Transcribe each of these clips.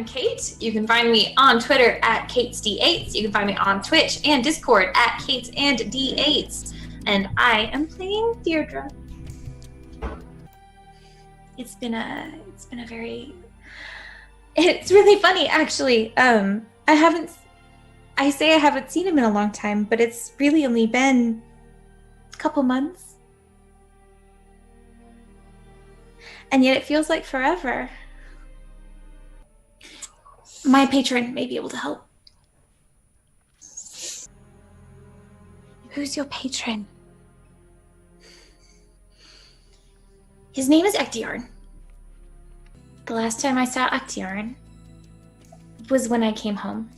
I'm Kate. You can find me on Twitter at KatesD8s. You can find me on Twitch and Discord at KatesandD8s. And I am playing Deirdre. It's really funny actually. I haven't seen him in a long time, but it's really only been a couple months. And yet it feels like forever. My patron may be able to help. Who's your patron? His name is Ektiarn. The last time I saw Ektiarn was when I came home.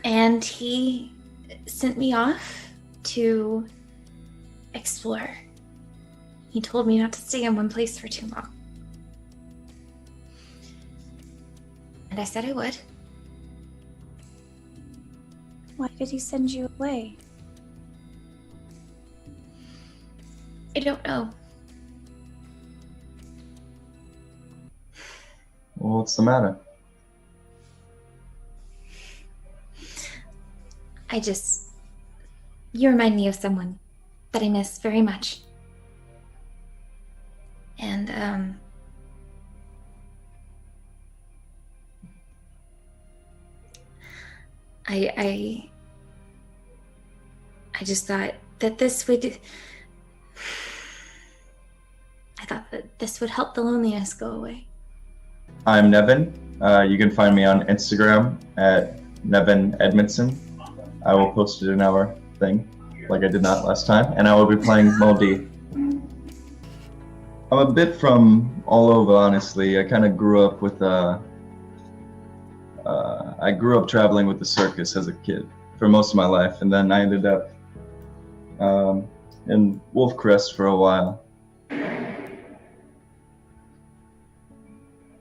And he sent me off to explore. He told me not to stay in one place for too long. And I said I would. Why did he send you away? I don't know. Well, what's the matter? You remind me of someone that I miss very much. And, I just thought that this would help the loneliness go away. I'm Nevin. You can find me on Instagram at Nevin Edmondson. I will post it in our thing, like I did not last time, and I will be playing Moldy. I'm a bit from all over, honestly. I kind of grew up with I grew up traveling with the circus as a kid for most of my life, and then I ended up in Wolf Crest for a while.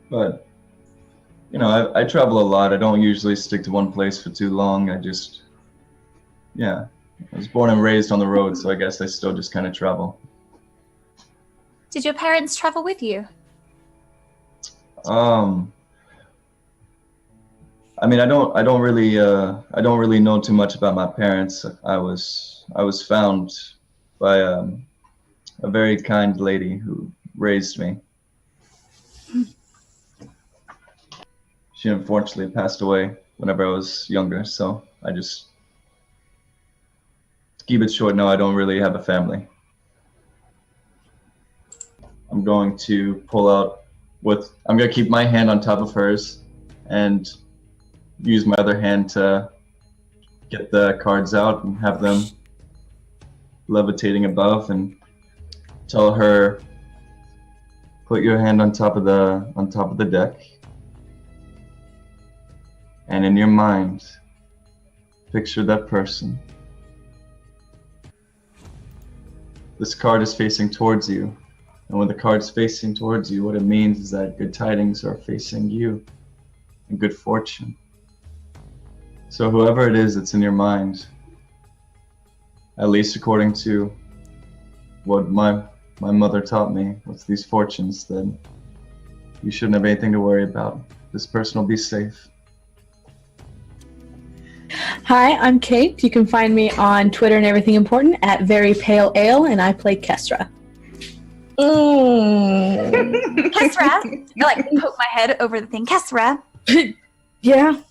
But, you know, I travel a lot. I don't usually stick to one place for too long. I was born and raised on the road, so I guess I still just kind of travel. Did your parents travel with you? I mean, I don't really know too much about my parents. I was found by a very kind lady who raised me. She unfortunately passed away whenever I was younger, so to keep it short, no, I don't really have a family. I'm going to I'm going to keep my hand on top of hers and use my other hand to get the cards out and have them levitating above, and tell her, put your hand on top of the deck, and in your mind, picture that person. This card is facing towards you, and when the card's facing towards you, what it means is that good tidings are facing you, and good fortune. So whoever it is that's in your mind, at least according to what my mother taught me with these fortunes, then you shouldn't have anything to worry about. This person will be safe. Hi, I'm Kate. You can find me on Twitter and everything important at Very Pale Ale, and I play Kestra. Kesra? I like poke my head over the thing. Kesra? Yeah.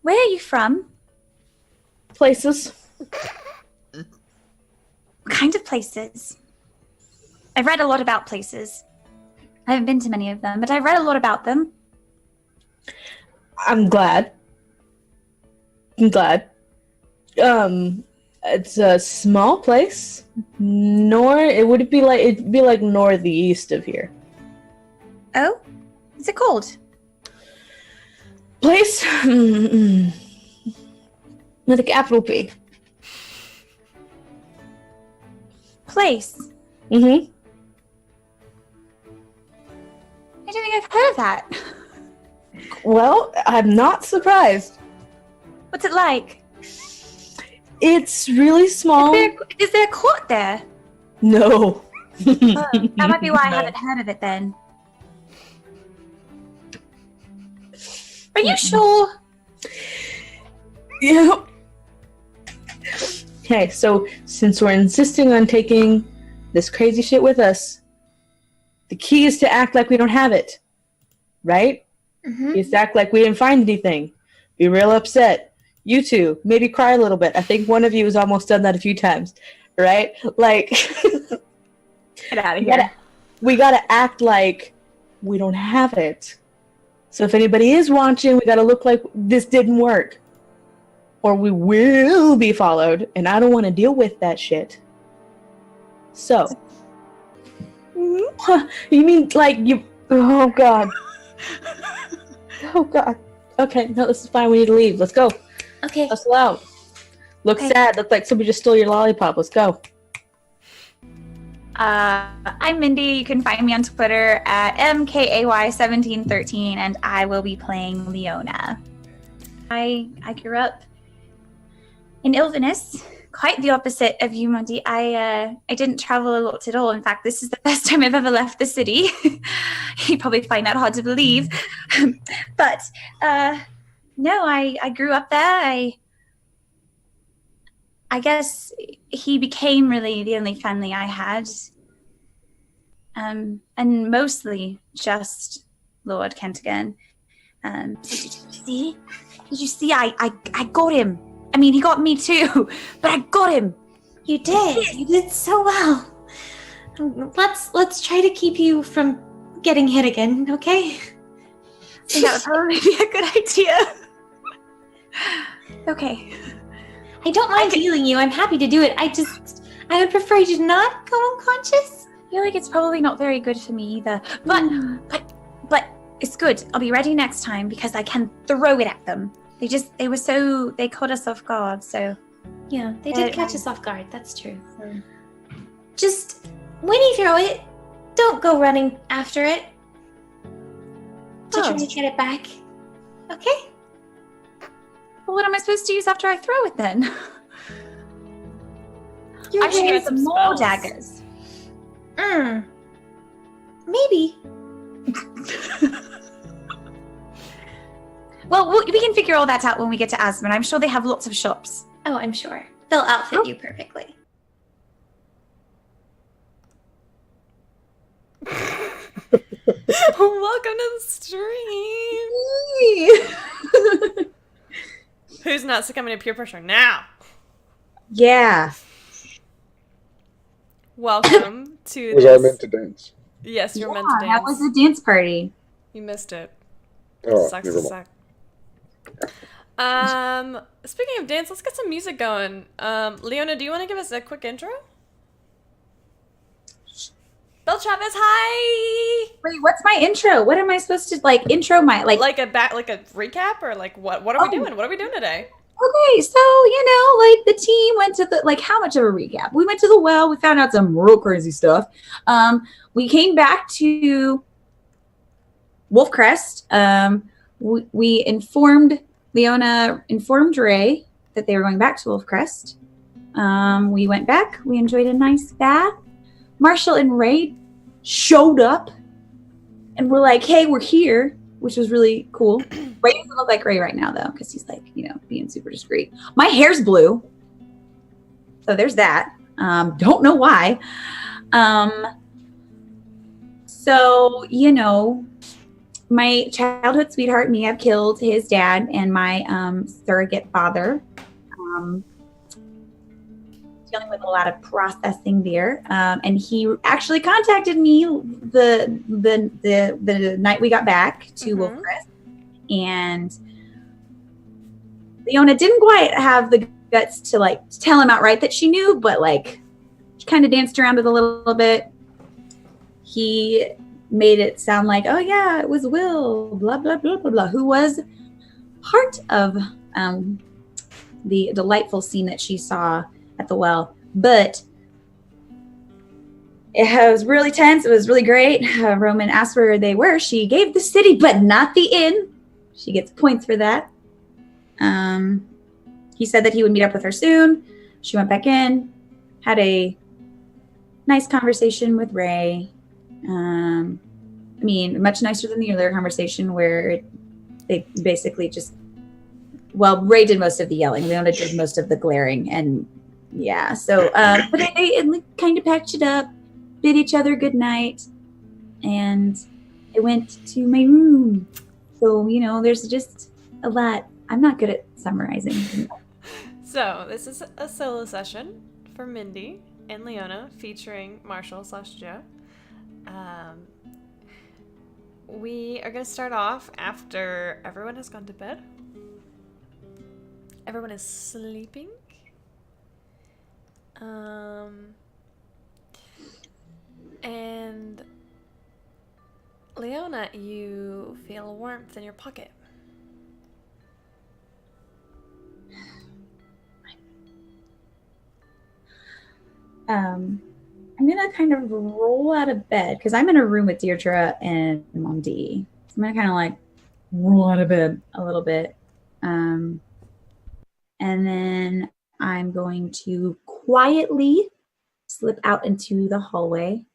Where are you from? Places. What kind of places? I've read a lot about places. I haven't been to many of them, but I've read a lot about them. I'm glad. It's a small place. It'd be like northeast of here. Oh? Is it called? Place with a capital P. Place? Mm-hmm. I don't think I've heard of that. Well, I'm not surprised. What's it like? It's really small. Is there a court there? No. That might be why I No. haven't heard of it then. Are you sure? Yeah. Okay, so since we're insisting on taking this crazy shit with us, the key is to act like we don't have it. Right? Mm-hmm. Is to act like we didn't find anything. Be real upset. You two, maybe cry a little bit. I think one of you has almost done that a few times. Right? Like, Get out of here. we gotta act like we don't have it. So if anybody is watching, we gotta look like this didn't work. Or we will be followed, and I don't want to deal with that shit. So. You mean like you... Oh, God. Oh, God. Okay, no, this is fine. We need to leave. Let's go. Okay. Hustle out. Look Okay. sad. Look like somebody just stole your lollipop. Let's go. I'm Mindy. You can find me on Twitter at MKAY1713, and I will be playing Leona. I grew up in Ilvinus, quite the opposite of you, Monty. I didn't travel a lot at all. In fact, this is the first time I've ever left the city. You'd probably find that hard to believe. But no, I grew up there. I guess he became really the only family I had. And mostly just Lord Kentigan. Did you see? I got him. I mean, he got me too, but I got him. You did. You did so well. Let's try to keep you from getting hit again, okay? I think that would probably be a good idea. Okay. I don't mind healing you. I'm happy to do it. I would prefer you to not go unconscious. I feel like it's probably not very good for me either. But it's good. I'll be ready next time because I can throw it at them. They caught us off guard, so. Yeah, they did catch us off guard. That's true. Just, when you throw it, don't go running after it to try to get it back. Okay? Well, what am I supposed to use after I throw it then? I should use some more daggers. Maybe. Well, we can figure all that out when we get to Asmund. I'm sure they have lots of shops. Oh, I'm sure. They'll outfit you perfectly. Welcome to the stream. Who's not succumbing to peer pressure now? Yeah. Welcome to Was I meant to dance? Yes, you're meant to dance. That was a dance party. You missed it. Oh, Sucks never to mind. suck. Speaking of dance, let's get some music going. Leona, do you want to give us a quick intro? Bel Chavez, hi! Wait, what's my intro? What am I supposed to intro my Like a recap or like what are we doing? What are we doing today? Okay, so the team went to the how much of a recap? We went to the well, we found out some real crazy stuff. We came back to Wolfcrest. We Leona informed Ray that they were going back to Wolfcrest. We went back, we enjoyed a nice bath. Marshall and Ray showed up and we're like, hey, we're here, which was really cool. Ray doesn't look like Ray right now, though, because he's being super discreet. My hair's blue. So there's that. Don't know why. So, my childhood sweetheart, Mia, killed his dad and my surrogate father. Dealing with a lot of processing there, and he actually contacted me the night we got back to Wolfcrest, and Leona didn't quite have the guts to tell him outright that she knew, but she kind of danced around it a little bit. He made it sound like, oh yeah, it was Will, blah blah blah blah blah, who was part of the delightful scene that she saw at the well, but it was really tense. It was really great. Roman asked where they were. She gave the city, but not the inn. She gets points for that. He said that he would meet up with her soon. She went back in, had a nice conversation with Ray. I mean, much nicer than the other conversation where they basically just, well, Ray did most of the yelling. Leona did most of the glaring. And yeah, so, but they kind of patched it up, bid each other good night, and I went to my room. So, there's just a lot. I'm not good at summarizing. So, this is a solo session for Mindy and Leona featuring Marshall/Joe. We are going to start off after everyone has gone to bed. Everyone is sleeping. And Leona, you feel warmth in your pocket. I'm gonna kind of roll out of bed because I'm in a room with Deirdre and Mom D. So I'm gonna kind of like roll out of bed a little bit. And then I'm going to quietly slip out into the hallway.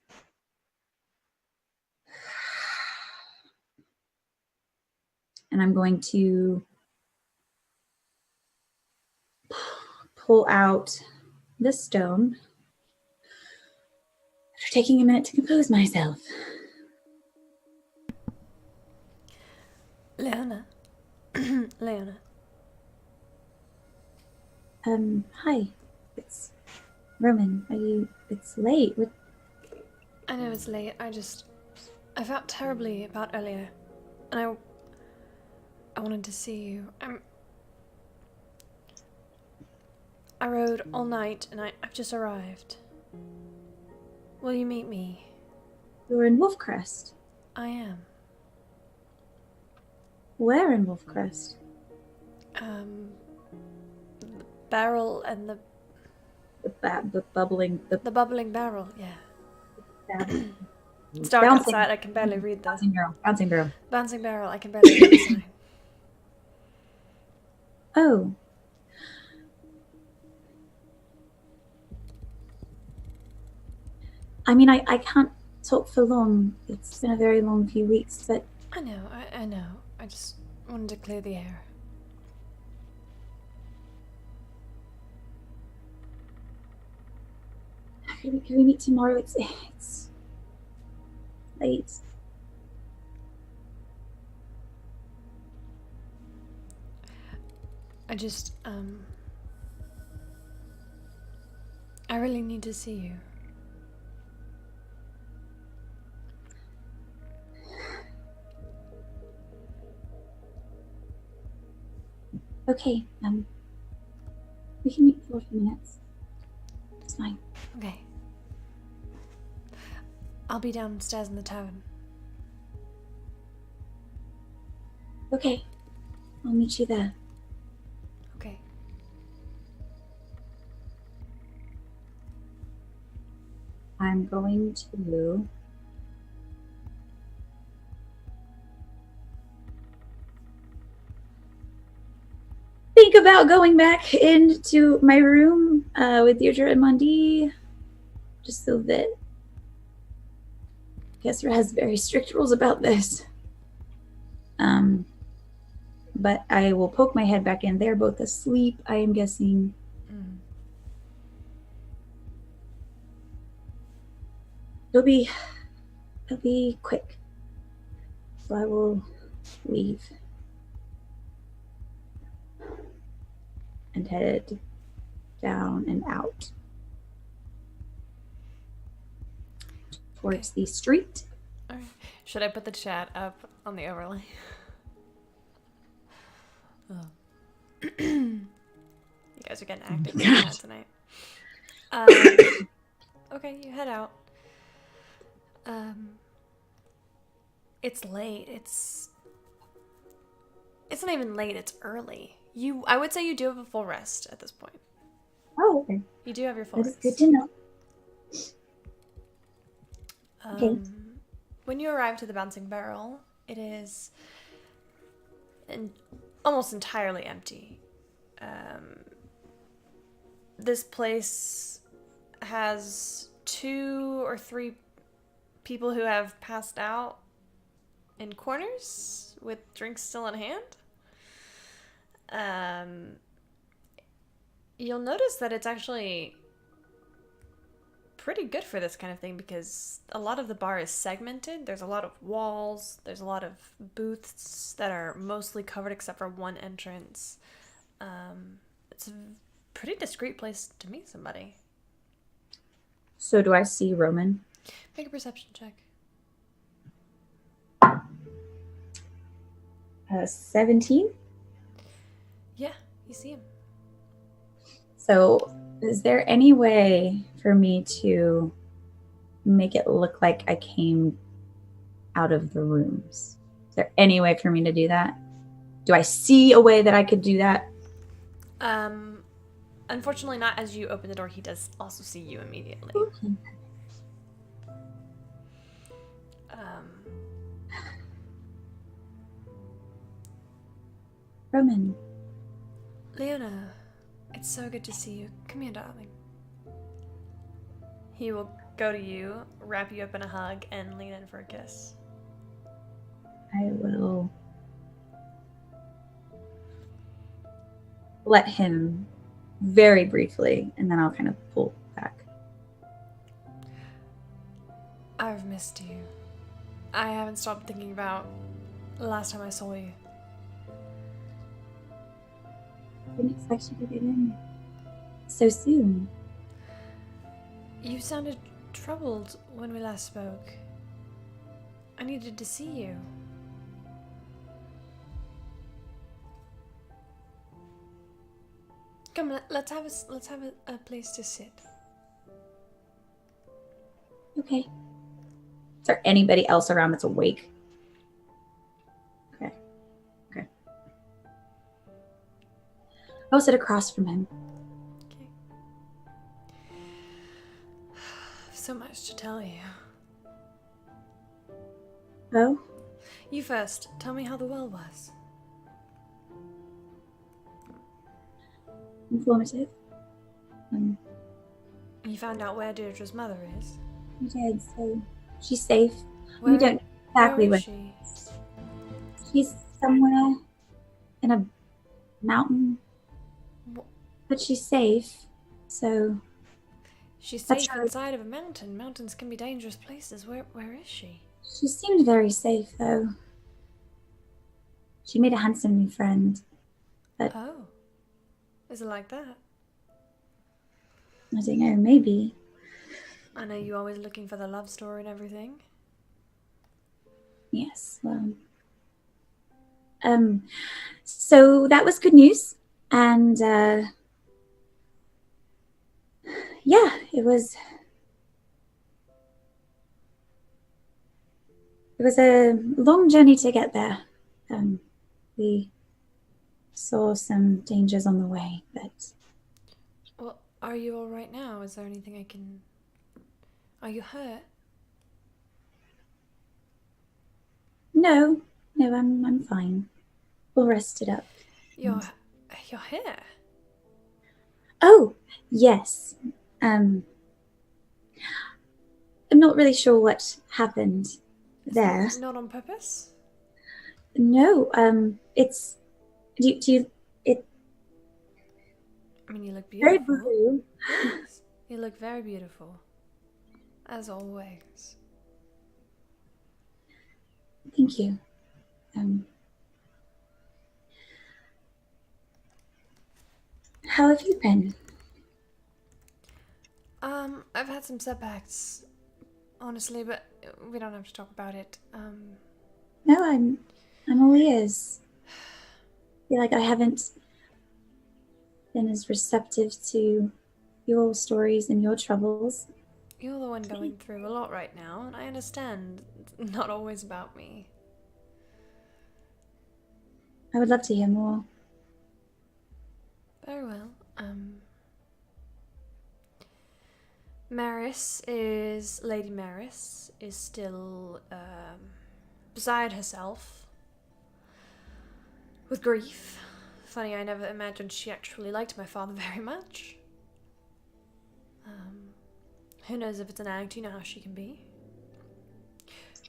And I'm going to pull out the stone after taking a minute to compose myself. Leona. Leona. Hi. It's Roman. It's late. What? I know it's late. I felt terribly about earlier. And I wanted to see you. I rode all night and I've just arrived. Will you meet me? You're in Wolfcrest. I am. Where in Wolfcrest? The barrel and the bubbling. the bubbling barrel, yeah. Bouncing It's dark outside, I can barely read the Bouncing barrel. bouncing barrel, I can barely read the sign. Oh. I mean, I can't talk for long. It's been a very long few weeks, but... I know. I just wanted to clear the air. Can we meet tomorrow? It's late. I really need to see you. Okay, we can meet for a few minutes. It's fine. Okay. I'll be downstairs in the tavern. Okay, I'll meet you there. Okay. I'm going to think about going back into my room with Deirdre and Mundi, just so that Kessler has very strict rules about this. But I will poke my head back in. They're both asleep, I am guessing. It'll be quick. So I will leave and head down and out towards the street. All right. Should I put the chat up on the overlay? Oh. You guys are getting active in the chat tonight. Okay, you head out. It's late. It's not even late. It's early. I would say you do have a full rest at this point. Oh, okay. You do have your full rest. That is good to know. Okay. When you arrive to the Bouncing Barrel, it is almost entirely empty. This place has 2 or 3 people who have passed out in corners with drinks still in hand. You'll notice that it's actually pretty good for this kind of thing because a lot of the bar is segmented. There's a lot of walls. There's a lot of booths that are mostly covered except for one entrance. It's a pretty discreet place to meet somebody. So do I see Roman? Make a perception check. 17. Yeah, you see him. So is there any way for me to make it look like I came out of the rooms? Is there any way for me to do that? Do I see a way that I could do that? Unfortunately not. As you open the door, he does also see you immediately. Okay. Roman. Leona, it's so good to see you. Come here, darling. He will go to you, wrap you up in a hug, and lean in for a kiss. I will let him very briefly, and then I'll kind of pull back. I've missed you. I haven't stopped thinking about the last time I saw you. I didn't expect you to get in so soon. You sounded troubled when we last spoke. I needed to see you. Come, let's have a place to sit. Okay. Is there anybody else around that's awake? Okay. I'll sit across from him. Okay. So much to tell you. Oh? You first. Tell me how the well was. Informative. You found out where Deirdre's mother is. We did, so she's safe. Where, we don't know exactly where is where. she? She's somewhere in a mountain, Wh- but she's safe. So She's That's safe right. inside of a mountain. Mountains can be dangerous places. Where is she? she seemed very safe, though. She made a handsome new friend. Oh. Is it like that? I don't know, maybe. I know you always looking for the love story and everything. Yes, well. So that was good news. And, yeah, it was a long journey to get there. We saw some dangers on the way, but Well, are you all right now? Is there anything I can... Are you hurt? no, I'm fine. We'll rest it up. Your hair? Oh, yes. I'm not really sure what happened there. Not on purpose? No, it's do you I mean, you look very beautiful. blue. Yes. You look very beautiful. As always. Thank you. How have you been? I've had some setbacks, honestly, but we don't have to talk about it. No, I'm all ears. I feel like I haven't been as receptive to your stories and your troubles. You're the one going through a lot right now, and I understand it's not always about me. I would love to hear more. Very well. Lady Maris is still beside herself with grief. Funny, I never imagined she actually liked my father very much. Who knows if it's an act? You know how she can be.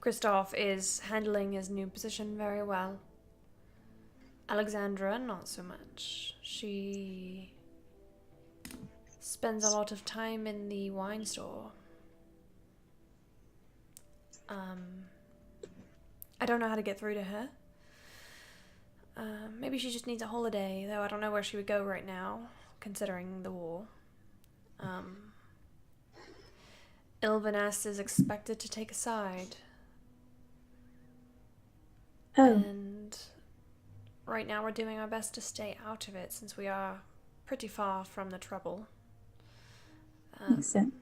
Kristoff is handling his new position very well. Alexandra, not so much. She spends a lot of time in the wine store. I don't know how to get through to her. Maybe she just needs a holiday, though I don't know where she would go right now, considering the war. Ilvanest is expected to take a side. Oh, And right now we're doing our best to stay out of it, since we are pretty far from the trouble. makes sense.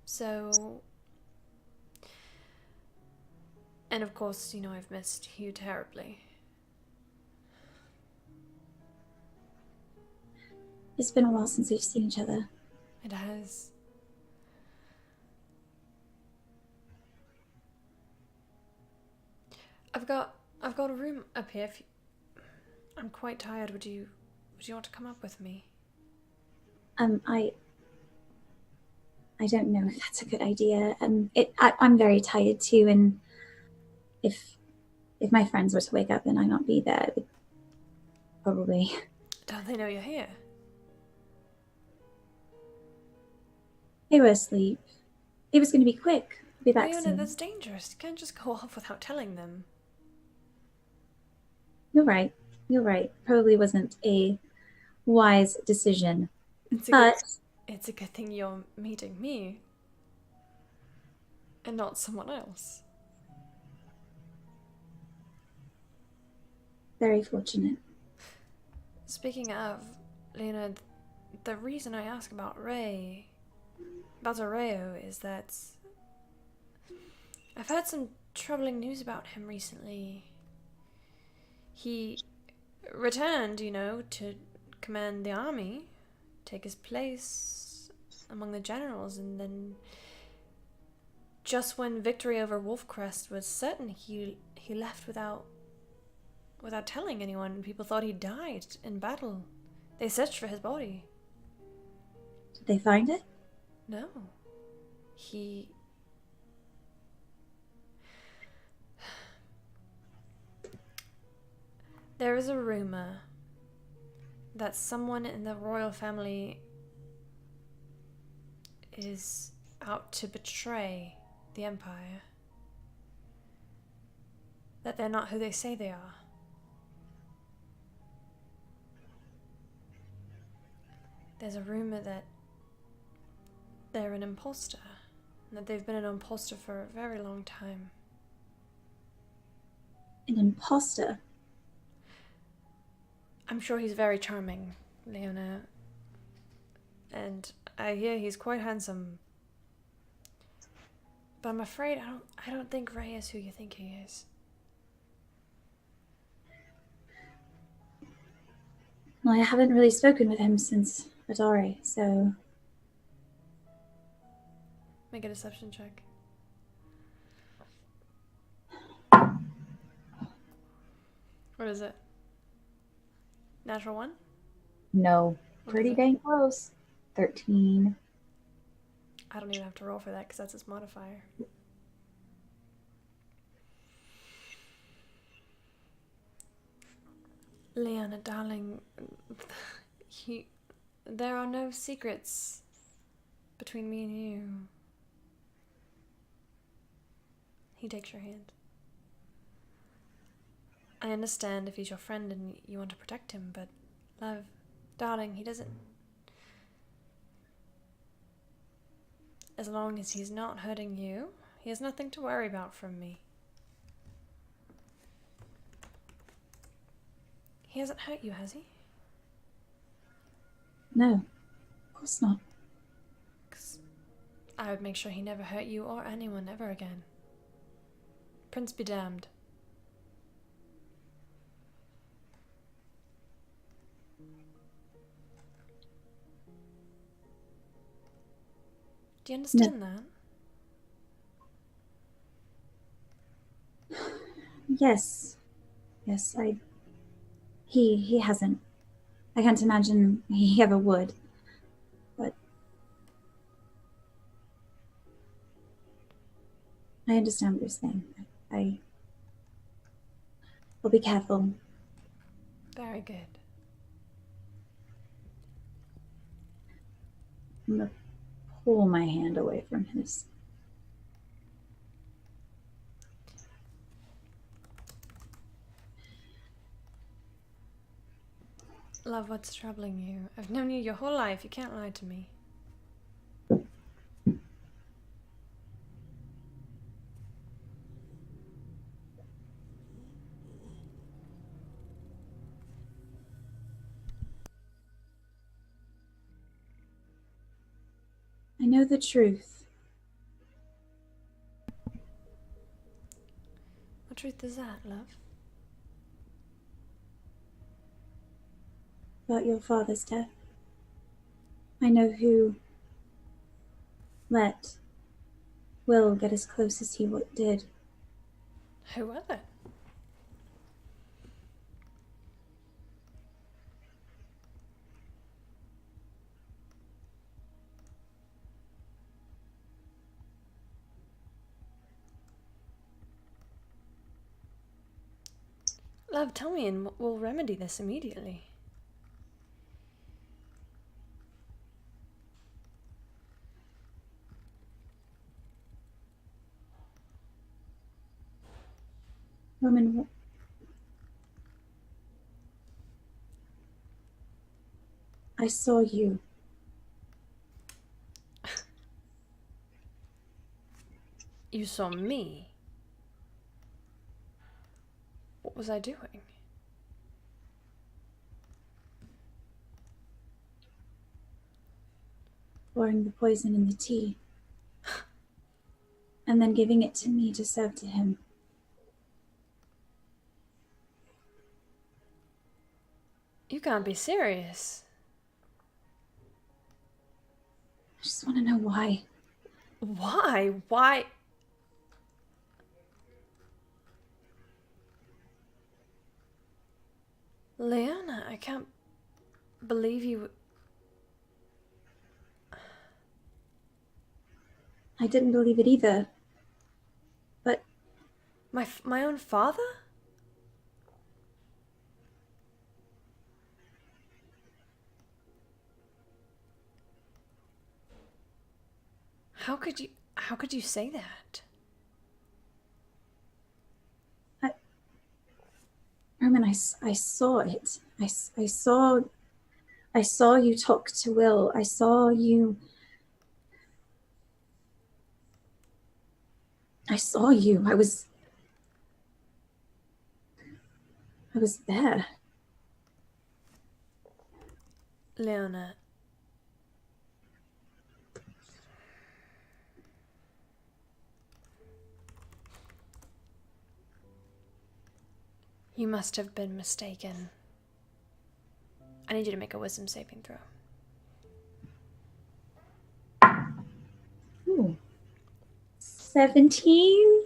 So... And of course, you know, I've missed Hugh terribly. It's been a while since we've seen each other. It has. I've got a room up here. I'm quite tired. Would you want to come up with me? I don't know if that's a good idea. I'm very tired too, and if my friends were to wake up and I not be there, it would probably. Don't they know you're here? They were asleep. It was going to be quick. I'll be back Leona, soon. that's dangerous. You can't just go off without telling them. You're right. You're right. Probably wasn't a wise decision. It's a good thing you're meeting me and not someone else. Very fortunate. Speaking of, Leona, the reason I ask about Reo, is that I've heard some troubling news about him recently. He returned, you know, to command the army, take his place among the generals, and then just when victory over Wolfcrest was certain, he left without telling anyone. People thought he died in battle. They searched for his body. Did they find it? No. There is a rumor that someone in the royal family is out to betray the Empire. That they're not who they say they are. There's a rumor that they're an imposter, and that they've been an imposter for a very long time. An imposter? I'm sure he's very charming, Leona. And I hear he's quite handsome. But I'm afraid I don't think Ray is who you think he is. Well, I haven't really spoken with him since Adare, so... Make a deception check. What is it? Natural 1? No. What Pretty is it? dang close. 13. I don't even have to roll for that because that's his modifier. Leona, darling, there are no secrets between me and you. He takes your hand. I understand if he's your friend and you want to protect him, but love, darling, he doesn't... As long as he's not hurting you, he has nothing to worry about from me. He hasn't hurt you, has he? No. Of course not. 'Cause I would make sure he never hurt you or anyone ever again. Prince be damned. Do you understand that? Yes. Yes, He hasn't. I can't imagine he ever would. But I understand what you're saying. I will be careful. Very good. I'm gonna pull my hand away from his. Love, what's troubling you? I've known you your whole life. You can't lie to me. I know the truth. What truth is that, love? About your father's death. I know who let Will get as close as he did. Who was it? Love, tell me and we'll remedy this immediately. Roman, I saw you. You saw me? What was I doing? Pouring the poison in the tea. And then giving it to me to serve to him. You can't be serious. I just want to know why. Why? Why? Leona, I can't believe you. I didn't believe it either. But My own father? How could you say that? Roman, I saw it. I saw you talk to Will. I saw you. I saw you. I was there. Leona. You must have been mistaken. I need you to make a wisdom saving throw. Ooh. 17?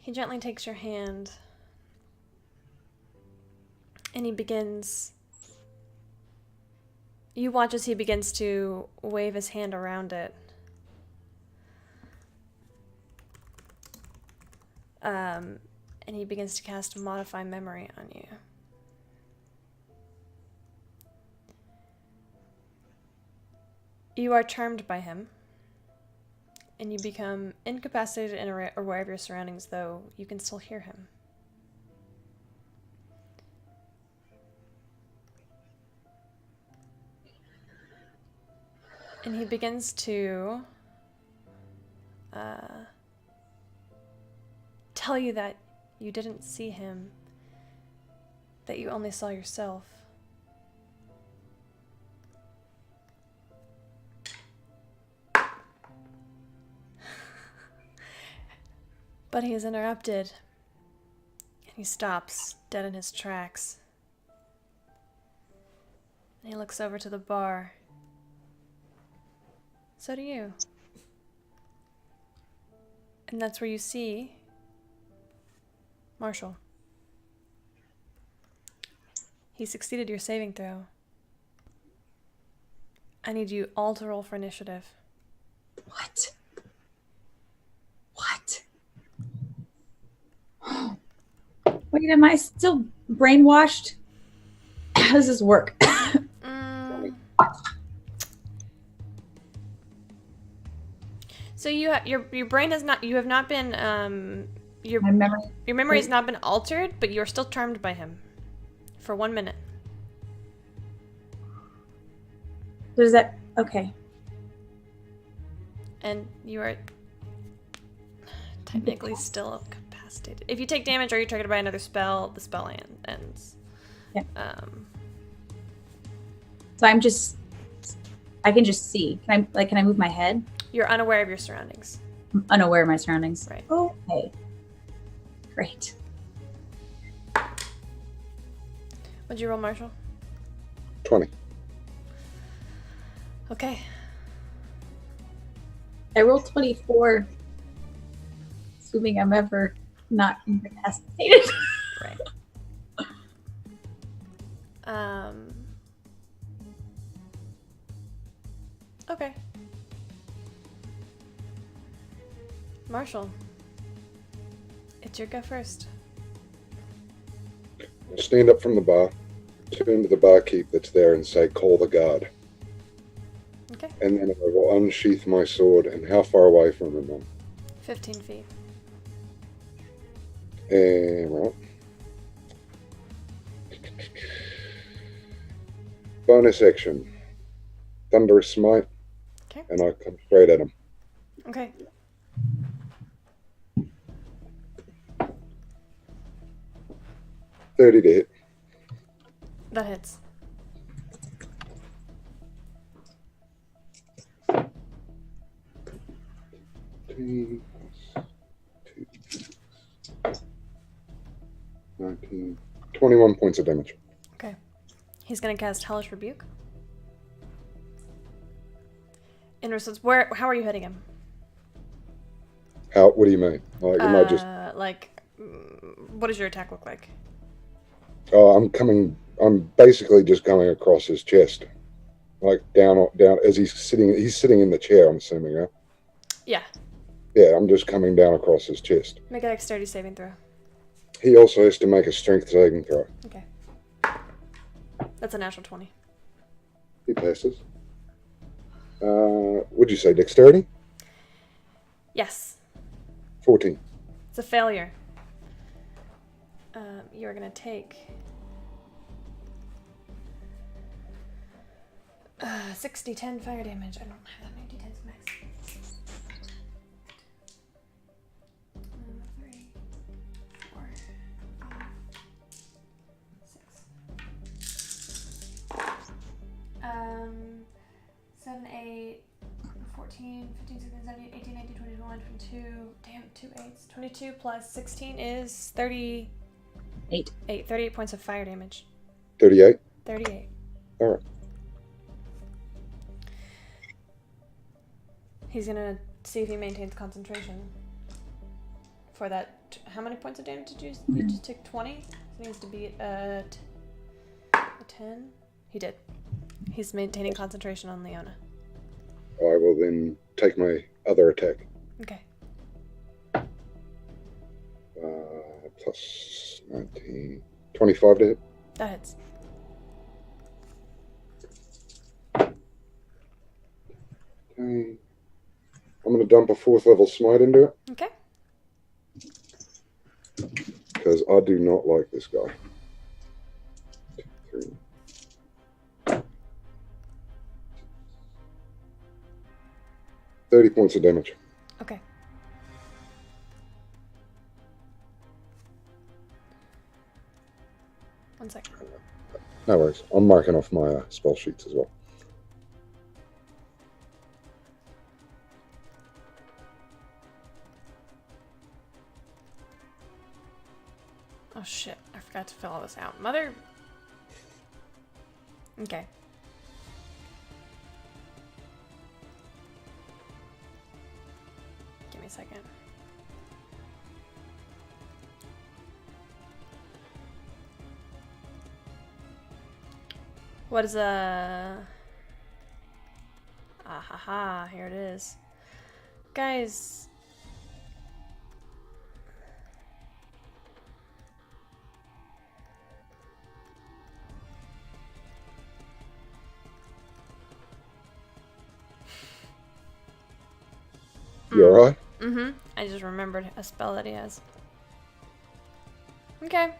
He gently takes your hand and he begins. You watch as he begins to wave his hand around it. And he begins to cast Modify Memory on you. You are charmed by him, and you become incapacitated and aware of your surroundings, though you can still hear him. And he begins to tell you that you didn't see him, that you only saw yourself. But he is interrupted, and he stops dead in his tracks. And he looks over to the bar. So do you. And that's where you see Marshall. He succeeded your saving throw. I need you all to roll for initiative. What? Wait, am I still brainwashed? How does this work? So your brain has not, you have not been My memory. your memory has not been altered, but you are still charmed by him for 1 minute. Does that? Okay. And you are technically still incapacitated. If you take damage or you're triggered by another spell, the spell ends. Yeah. So I'm just. I can just see. Can I move my head? You're unaware of your surroundings. I'm unaware of my surroundings. Right. Okay. Great. What'd you roll, Marshall? 20. Okay. I rolled 24. Assuming I'm ever not incapacitated. Right. Okay. Marshall, it's your go first. Stand up from the bar, turn to the barkeep that's there and say, call the guard. Okay. And then I will unsheath my sword. And how far away from him, Mum? 15 feet. Right. Bonus action. Thunderous Smite. Okay. And I come straight at him. Okay. .30 to hit. That hits. Plus 2, 19, 21 points of damage. Okay. He's gonna cast Hellish Rebuke. In response, how are you hitting him? How? What do you mean? Like, am I just? What does your attack look like? Oh, I'm basically just coming across his chest, like down as he's sitting. He's sitting in the chair. I'm assuming, yeah. Yeah. Yeah, I'm just coming down across his chest. Make a dexterity saving throw. He also has to make a strength saving throw. Okay. That's a natural 20. He passes. Would you say dexterity? Yes. 14. It's a failure. You're gonna take 10 fire damage. I don't have that many d10s max. 3, 4, 5, 6. 7, 8, 14, 15, 16, 17, 18, 19, 20, 21, 22. Damn, 2 8s. 22 plus 16 is 30. 38 points of fire damage. 38. 38. All right. He's gonna see if he maintains concentration. For that, how many points of damage did you just took? 20? So he needs to be at a 10. He did. He's maintaining concentration on Leona. I will then take my other attack. Okay. Plus 19. 25 to hit. That hits. Okay. I'm going to dump a 4th level smite into it. Okay. Because I do not like this guy. 2, 3. 30 points of damage. Okay. One second. No worries. I'm marking off my spell sheets as well. Oh shit, I forgot to fill all this out. Mother... Okay. Give me a second. What is Ah ha ha, here it is. Guys... You alright? Mm-hmm. I just remembered a spell that he has. Okay.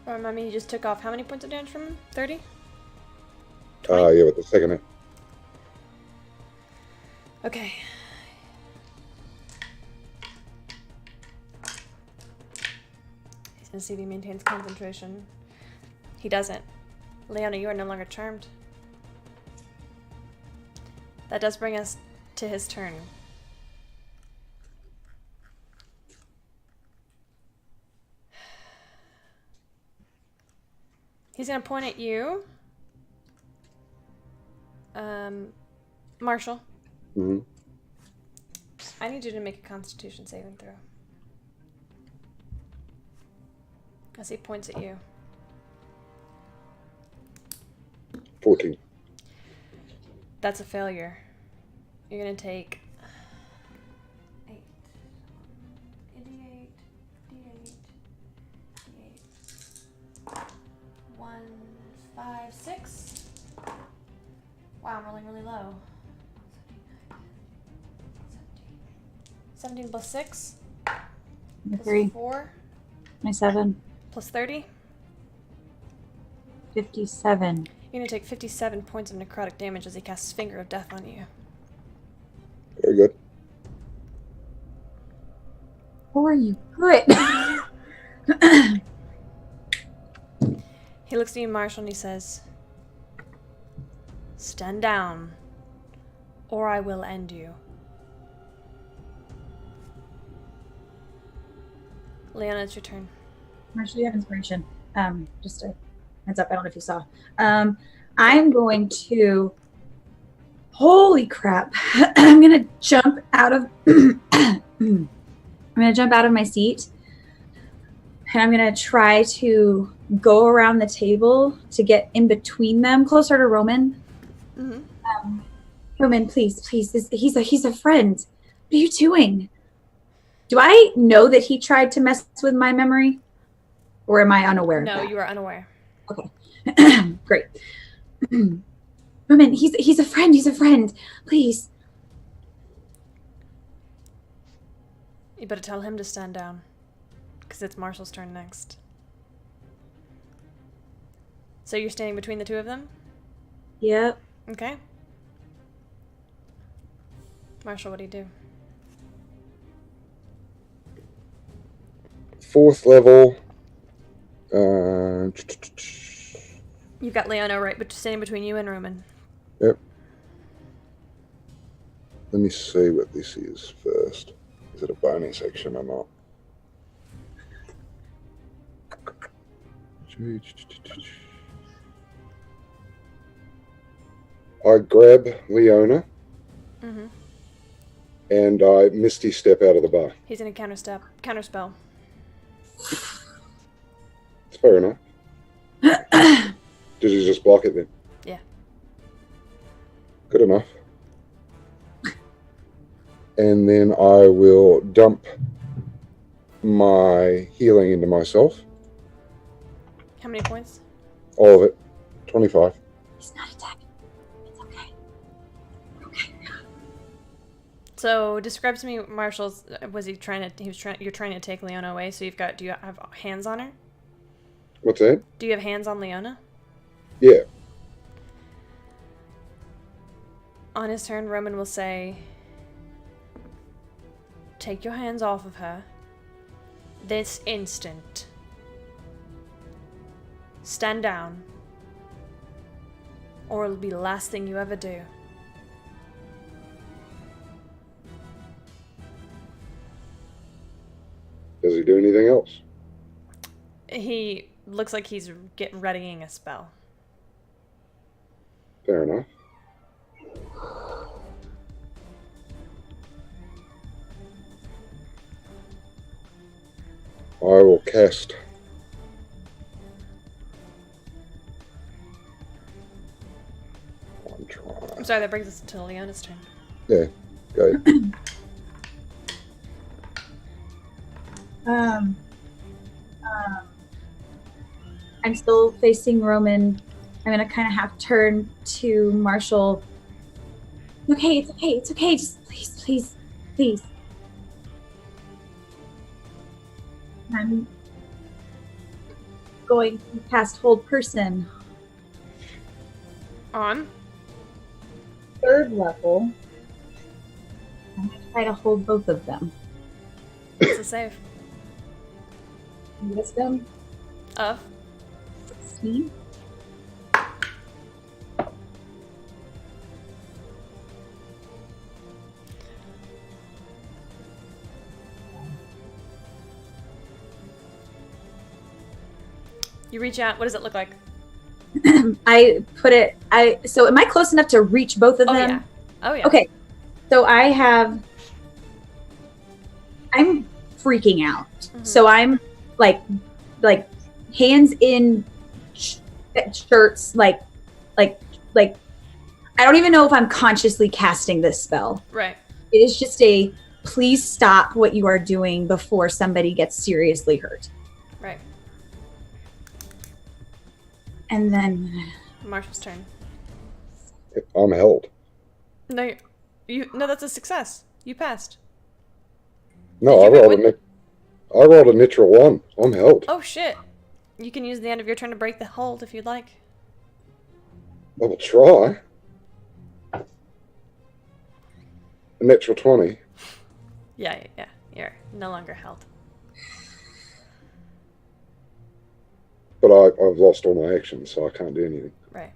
Remind me, you just took off how many points of damage from him? 30? Yeah, with the second hit. Okay. He's gonna see if he maintains concentration. He doesn't. Leona, you are no longer charmed. That does bring us to his turn. He's gonna point at you. Marshall. Mm-hmm. I need you to make a Constitution saving throw. As he points at you. 14. That's a failure. You're gonna take 8. D8, D8, D8. 1, 5, 6. Wow, I'm rolling really low. 17 plus 6. Plus 3. 4. 27. Plus 30. 57. You're gonna take 57 points of necrotic damage as he casts Finger of Death on you. Very good. How are you? Good. He looks at you, Marshall, and he says, "Stand down, or I will end you." Leona, it's your turn. Marshall, you have inspiration. Just a heads up. I don't know if you saw. I'm going to. Holy crap! I'm gonna jump out of. I'm gonna jump out of my seat, and I'm gonna try to go around the table to get in between them, closer to Roman. Mm-hmm. Roman, please, he's a friend. What are you doing? Do I know that he tried to mess with my memory? Or am I unaware of No, that? you are unaware. Okay. Great. Roman, he's a friend. Please. You better tell him to stand down, because it's Marshall's turn next. So you're standing between the two of them? Yep. Okay. Marshall, what do you do? 4th level. You've got Leona right standing between you and Roman. Yep. Let me see what this is first. Is it a bonus action or not? I grab Leona Mm-hmm. and I Misty Step out of the bar. He's in a counterspell. It's fair enough. Does he just block it then? Yeah. Good enough. And then I will dump my healing into myself. How many points? All of it. 25. He's not attacking. It's okay. So describe to me, Marshall's. You're trying to take Leona away. So do you have hands on her? What's that? Do you have hands on Leona? Yeah. On his turn, Roman will say, "Take your hands off of her. This instant. Stand down. Or it'll be the last thing you ever do." Does he do anything else? He looks like he's readying a spell. Fair enough. I will cast one try. I'm sorry, that brings us to Leona's turn. Yeah, go. I'm still facing Roman. I'm gonna kind of have to turn to Marshall. Okay, it's okay, it's okay. Just please. I'm going to cast Hold Person. On. 3rd level. I'm gonna try to hold both of them. It's a save. Wisdom Of. 16. You reach out. What does it look like? I put it. So am I close enough to reach both of Oh them? yeah. Oh yeah. Okay. So I'm freaking out. Mhm. So I'm like hands in shirts, like I don't even know if I'm consciously casting this spell. Right. It is just a please stop what you are doing before somebody gets seriously hurt. Right. And then Marshall's turn. I'm held. No, no, that's a success. You passed. No, Did I you get rolled a natural 1. I'm held. Oh shit. You can use the end of your turn to break the hold if you'd like. I will try. A natural 20. Yeah. You're no longer held. But I've lost all my actions, so I can't do anything. Right.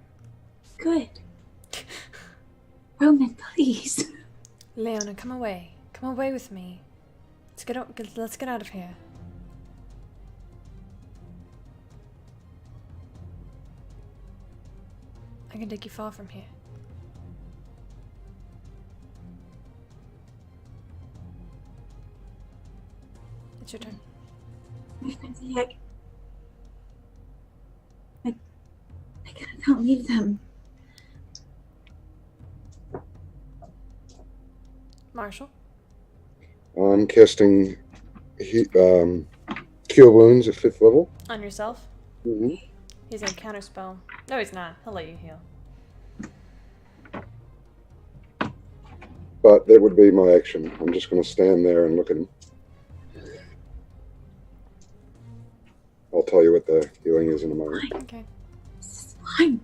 good. Roman, please. Leona, come away. Come away with me. Let's get out of here. I can take you far from here. It's your turn. My friends, I can't leave them. Marshall? I'm casting Cure Wounds at 5th level. On yourself? Mm-hmm. He's gonna counterspell. No, he's not. He'll let you heal. But that would be my action. I'm just going to stand there and look at him. I'll tell you what the healing is in a moment. Okay. This is fine.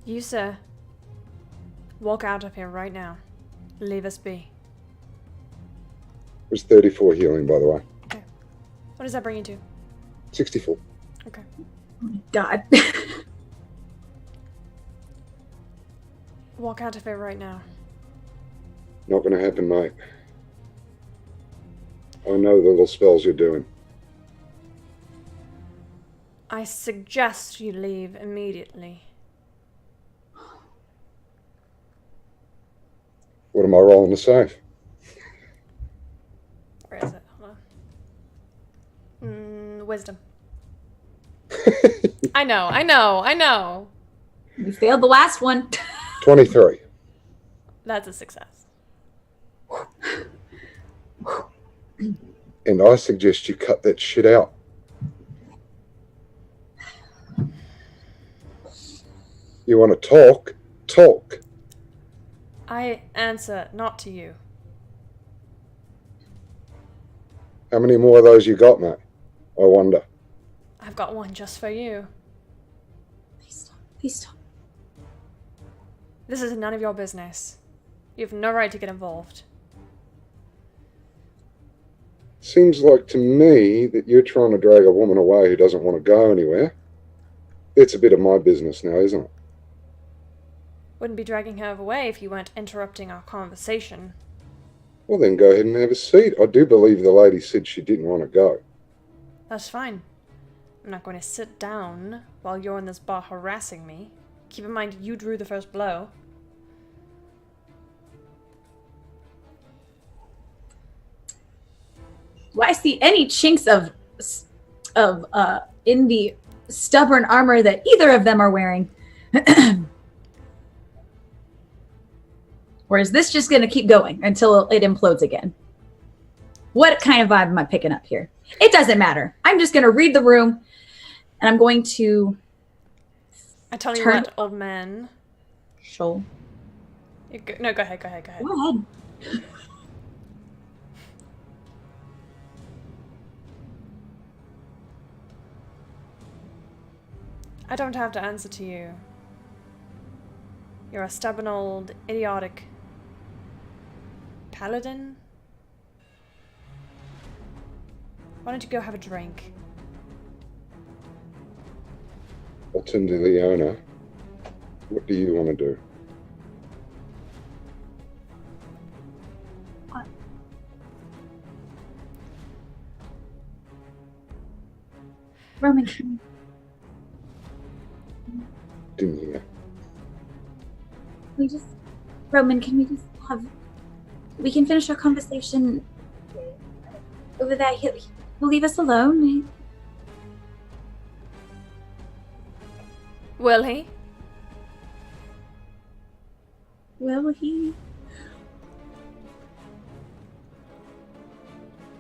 You, sir, walk out of here right now. Leave us be. It was 34 healing, by the way. What does that bring you to? 64. Okay. Oh my God. Walk out of here right now. Not going to happen, mate. I know the little spells you're doing. I suggest you leave immediately. What am I rolling to save? Where is it? Hold on. Wisdom. I know. We failed the last one. 23. That's a success. And I suggest you cut that shit out. You want to talk? Talk. I answer not to you. How many more of those you got, mate? I wonder. I've got one just for you. Please stop. This is none of your business. You have no right to get involved. Seems like to me that you're trying to drag a woman away who doesn't want to go anywhere. It's a bit of my business now, isn't it? Wouldn't be dragging her away if you weren't interrupting our conversation. Well, then go ahead and have a seat. I do believe the lady said she didn't want to go. That's fine. I'm not going to sit down while you're in this bar harassing me. Keep in mind, you drew the first blow. Do I see any chinks of in the stubborn armor that either of them are wearing? Or is this just going to keep going until it implodes again? What kind of vibe am I picking up here? It doesn't matter. I'm just going to read the room. And I'm going to I tell you Turn- what, old man. show. No, go ahead. Go ahead. I don't have to answer to you. You're a stubborn old, idiotic paladin? Why don't you go have a drink? I'll turn to Leona. What do you want to do? Roman, can Didn't hear. we just... Roman, can we just have... We can finish our conversation over there. He'll leave us alone. Will he? Will he?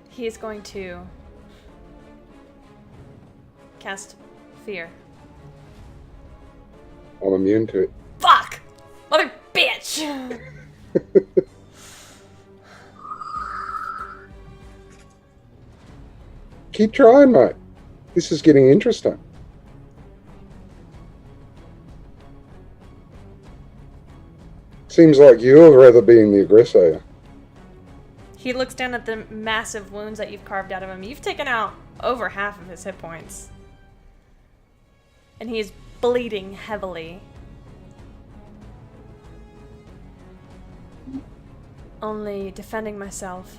He is going to cast fear. I'm immune to it. Fuck! Mother bitch! Keep trying, mate. This is getting interesting. Seems like you're rather being the aggressor. He looks down at the massive wounds that you've carved out of him. You've taken out over half of his hit points. And he is bleeding heavily. Only defending myself,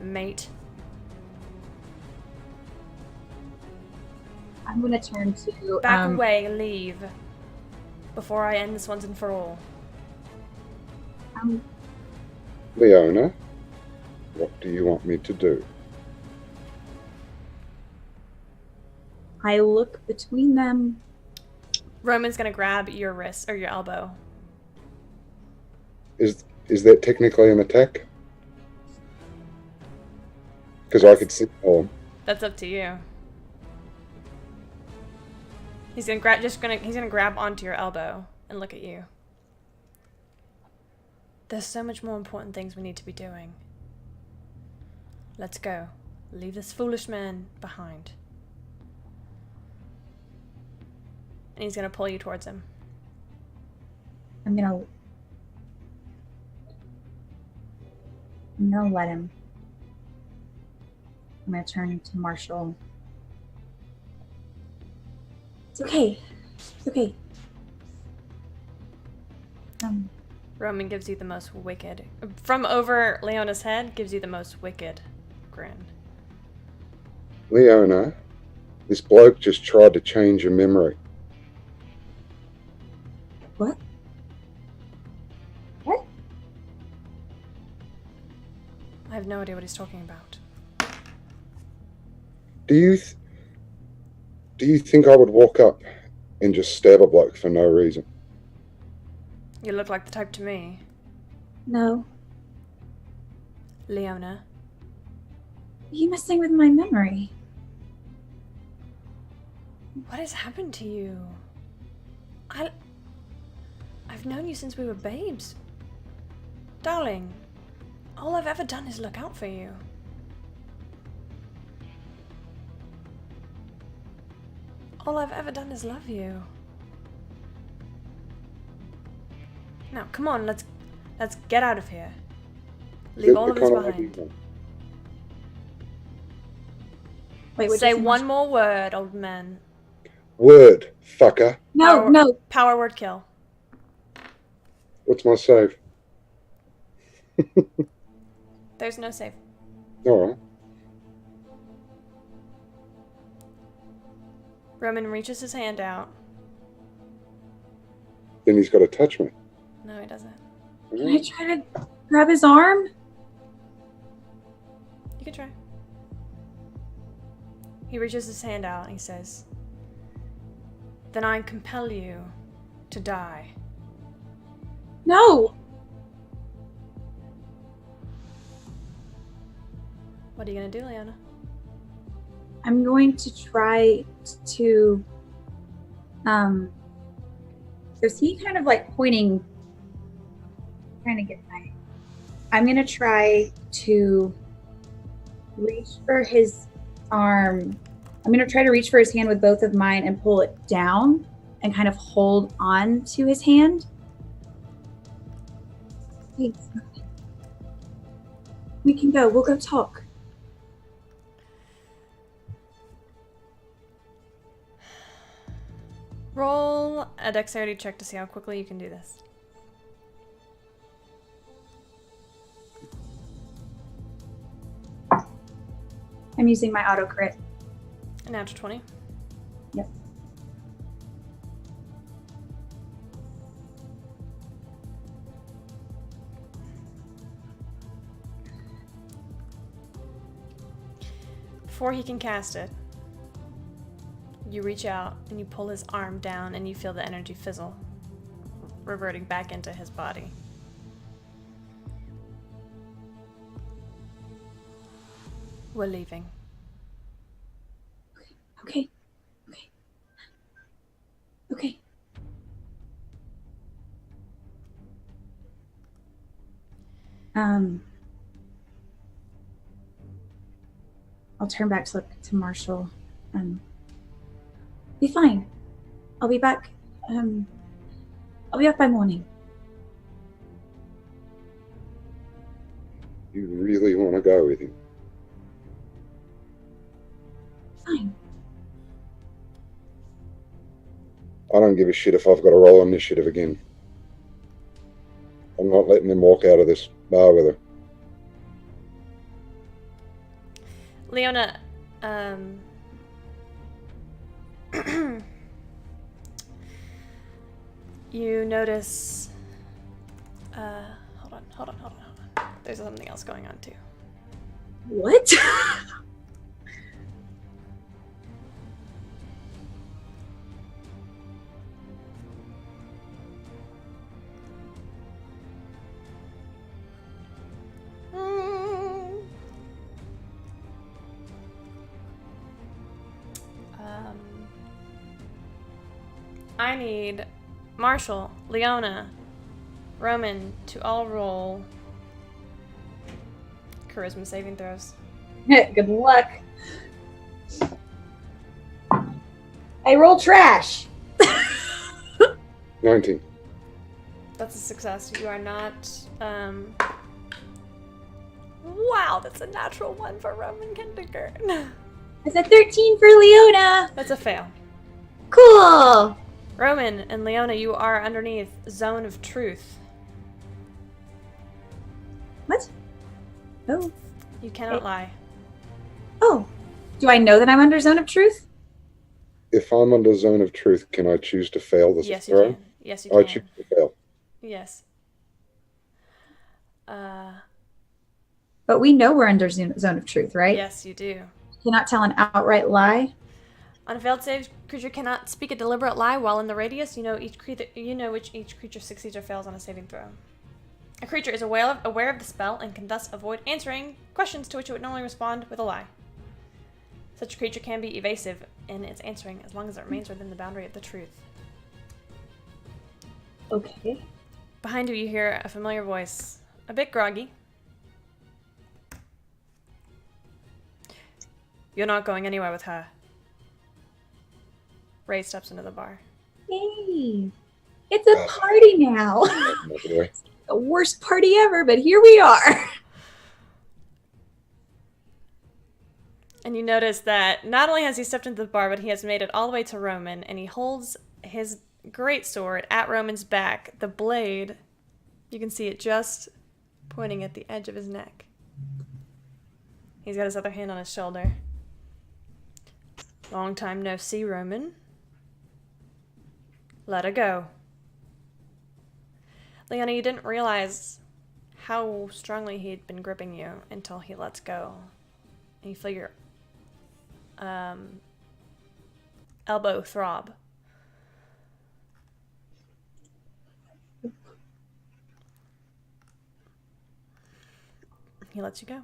mate. I'm going to turn to... Back away, leave. Before I end this once and for all. Leona, what do you want me to do? I look between them. Roman's gonna grab your wrist or your elbow. Is that technically an attack? Because I could see. Oh, That's up to you. He's gonna grab onto your elbow and look at you. There's so much more important things we need to be doing. Let's go. Leave this foolish man behind. And he's gonna pull you towards him. I'm gonna let him. I'm gonna turn to Marshall. It's okay. It's okay. Roman gives you the most wicked, from over Leona's head, gives you the most wicked grin. Leona, this bloke just tried to change your memory. What? What? I have no idea what he's talking about. Do you think I would walk up and just stab a bloke for no reason? You look like the type to me. No. Leona. Are you messing with my memory? What has happened to you? I've known you since we were babes. Darling, all I've ever done is look out for you. All I've ever done is love you. Now, come on, let's get out of here. Leave all of us behind. Wait, Say one more word, old man. Word, fucker. No, no. Power word kill. What's my save? There's no save. Alright. Roman reaches his hand out. Then he's got to touch me. No, he doesn't. Can I try to grab his arm? You can try. He reaches his hand out and he says, "Then I compel you to die." No. What are you gonna do, Leona? I'm going to try to So is he kind of like pointing, trying to get my, I'm going to try to reach for his arm. I'm going to try to reach for his hand with both of mine and pull it down and kind of hold on to his hand. Thanks. We can go. We'll go talk. Roll a dexterity check to see how quickly you can do this. I'm using my auto crit. A natural 20. Yep. Before he can cast it, you reach out and you pull his arm down and you feel the energy fizzle, reverting back into his body. We're leaving. Okay. Okay. I'll turn back to look to Marshall. Be fine. I'll be back. I'll be back by morning. You really want to go with him? Fine. I don't give a shit if I've got to roll initiative again. I'm not letting him walk out of this bar with her. Leona, you notice, hold on. There's something else going on too. What? I need Marshall, Leona, Roman to all roll charisma saving throws. Good luck. I roll trash. 19. That's a success. You are not, wow, that's a natural 1 for Roman kindergarten. It's a 13 for Leona. That's a fail. Cool. Roman and Leona, you are underneath Zone of Truth. What? Oh. You cannot lie. Oh. Do I know that I'm under Zone of Truth? If I'm under Zone of Truth, can I choose to fail this Yes, you throw? can. Yes, you I can. choose to fail. Yes. But we know we're under Zone of Truth, right? Yes, you do. Cannot tell an outright lie. On a failed save, creature cannot speak a deliberate lie while in the radius. You know which each creature succeeds or fails on a saving throw. A creature is aware of the spell and can thus avoid answering questions to which it would normally respond with a lie. Such a creature can be evasive in its answering as long as it remains within the boundary of the truth. Okay. Behind you, you hear a familiar voice, a bit groggy. You're not going anywhere with her. Ray steps into the bar. Hey, it's a party now. Anyway. The worst party ever, but here we are. And you notice that not only has he stepped into the bar, but he has made it all the way to Roman, and he holds his greatsword at Roman's back. The blade, you can see it just pointing at the edge of his neck. He's got his other hand on his shoulder. Long time no see, Roman. Let her go. Leona, you didn't realize how strongly he'd been gripping you until he lets go. And you feel your elbow throb. He lets you go.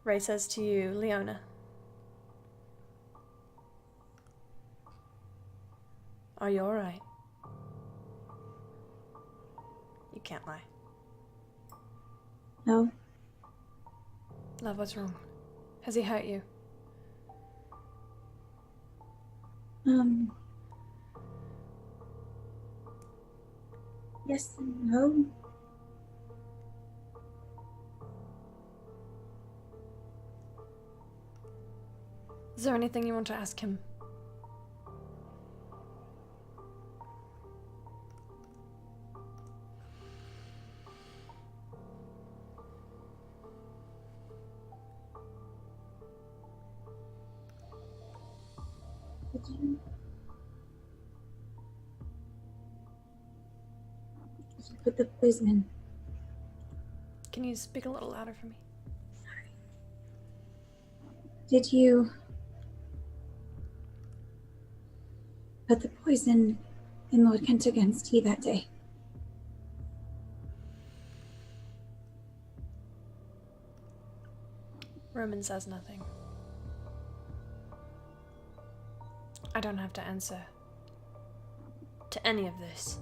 Ray says to you, Leona, Are you alright? You can't lie. No. Love, what's wrong? Has he hurt you? Yes and no. Is there anything you want to ask him? Did you put the poison in? Can you speak a little louder for me? Did you put the poison in Lord Kentigern's tea that day? Roman says nothing. I don't have to answer to any of this.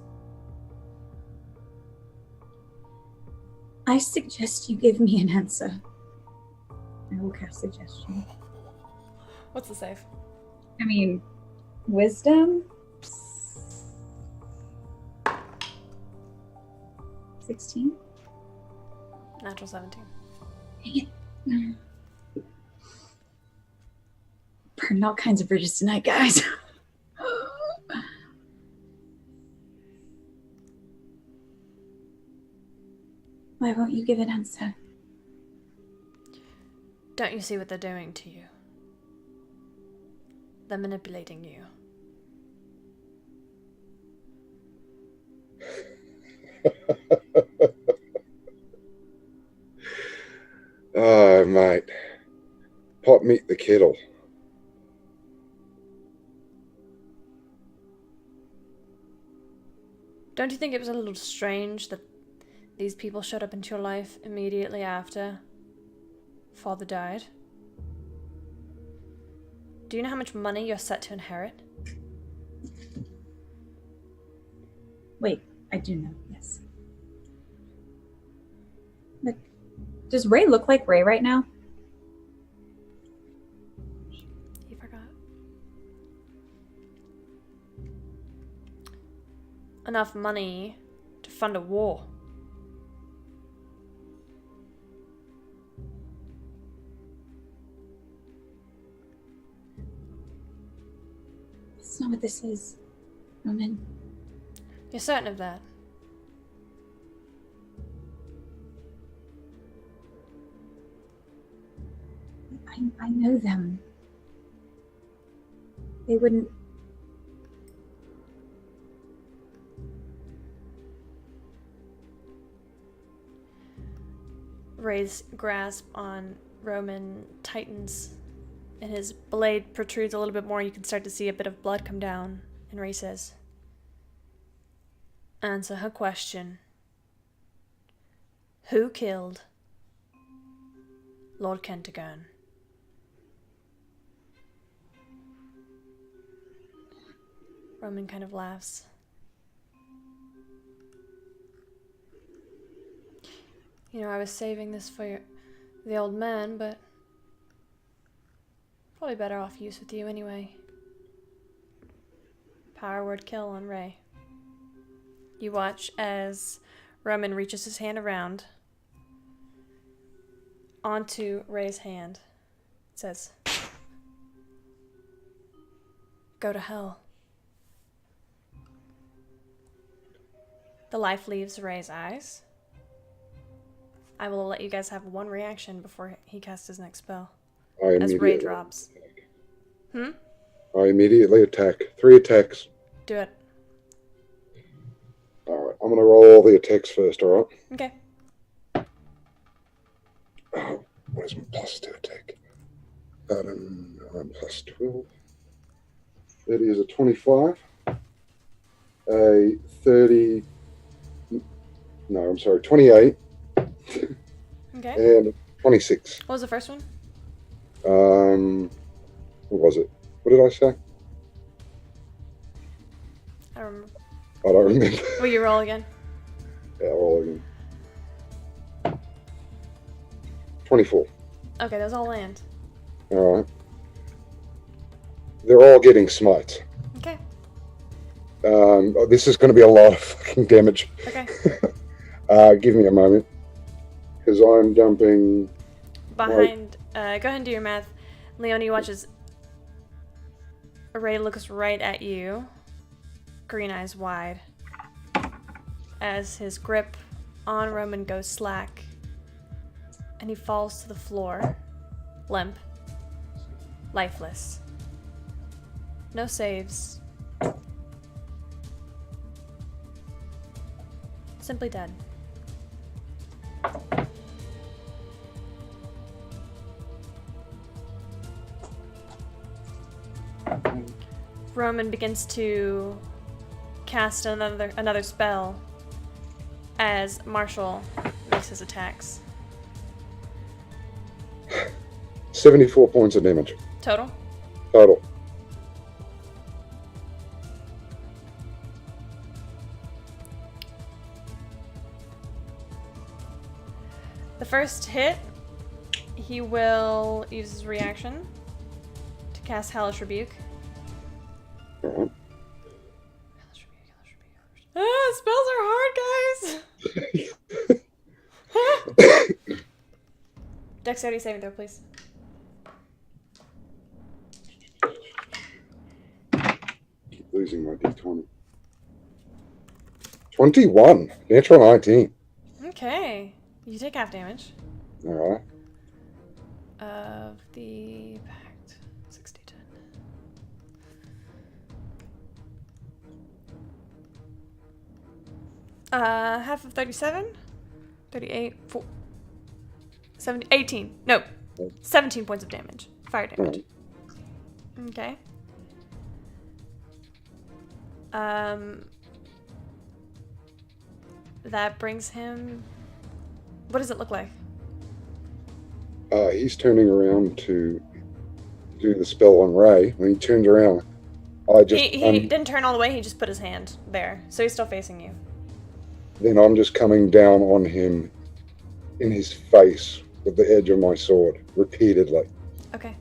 I suggest you give me an answer. I will cast suggestion. What's the save? I mean, wisdom? 16? Natural 17. Dang it. Burned all kinds of bridges tonight, guys. Why won't you give an answer? Don't you see what they're doing to you? They're manipulating you. Oh, mate. Pot meet the kettle. Don't you think it was a little strange that these people showed up into your life immediately after Father died? Do you know how much money you're set to inherit? Wait, I do know, yes. But does Ray look like Ray right now? He forgot. Enough money to fund a war. That's not what this is, Roman. You're certain of that? I know them. They wouldn't. Ray's grasp on Roman tightens, and his blade protrudes a little bit more. You can start to see a bit of blood come down. And Ray says, answer her question. Who killed Lord Kentigern? Roman kind of laughs. You know, I was saving this for the old man, but probably better off use with you anyway. Power word kill on Ray. You watch as Roman reaches his hand around onto Ray's hand. It says, go to hell. The life leaves Ray's eyes. I will let you guys have one reaction before he casts his next spell. As Ray drops. I immediately attack. 3 attacks. Do it. Alright, I'm going to roll all the attacks first, alright? Okay. Oh, where's my +2 attack? 9 plus 12. That is a 25. A 30. No, I'm sorry, 28. Okay. And 26. What was the first one? What was it? What did I say? I don't remember. I don't remember. Will you roll again? Yeah, roll again. 24. Okay, those all land. Alright. They're all getting smites. Okay. This is going to be a lot of fucking damage. Okay. Give me a moment. Because I'm dumping... Behind, go ahead and do your math. Leona watches. Ray looks right at you, green eyes wide, as his grip on Roman goes slack, and he falls to the floor, limp, lifeless. No saves. Simply dead. Roman begins to cast another spell as Marshall makes his attacks. 74 points of damage. Total? Total. The first hit, he will use his reaction to cast Hellish Rebuke. Alright. Ah, spells are hard, guys! Dexterity saving throw, please. Keep losing my d20. 21. Natural 19. Okay. You take half damage Alright. of the pact. 60, 10. Half of 37? 38, 4, 70, 18. No, 17 points of damage. Fire damage. Okay. That brings him... What does it look like? He's turning around to do the spell on Ray. When he turns around, I just... He didn't turn all the way, he just put his hand there. So he's still facing you. Then I'm just coming down on him in his face with the edge of my sword, repeatedly. Okay.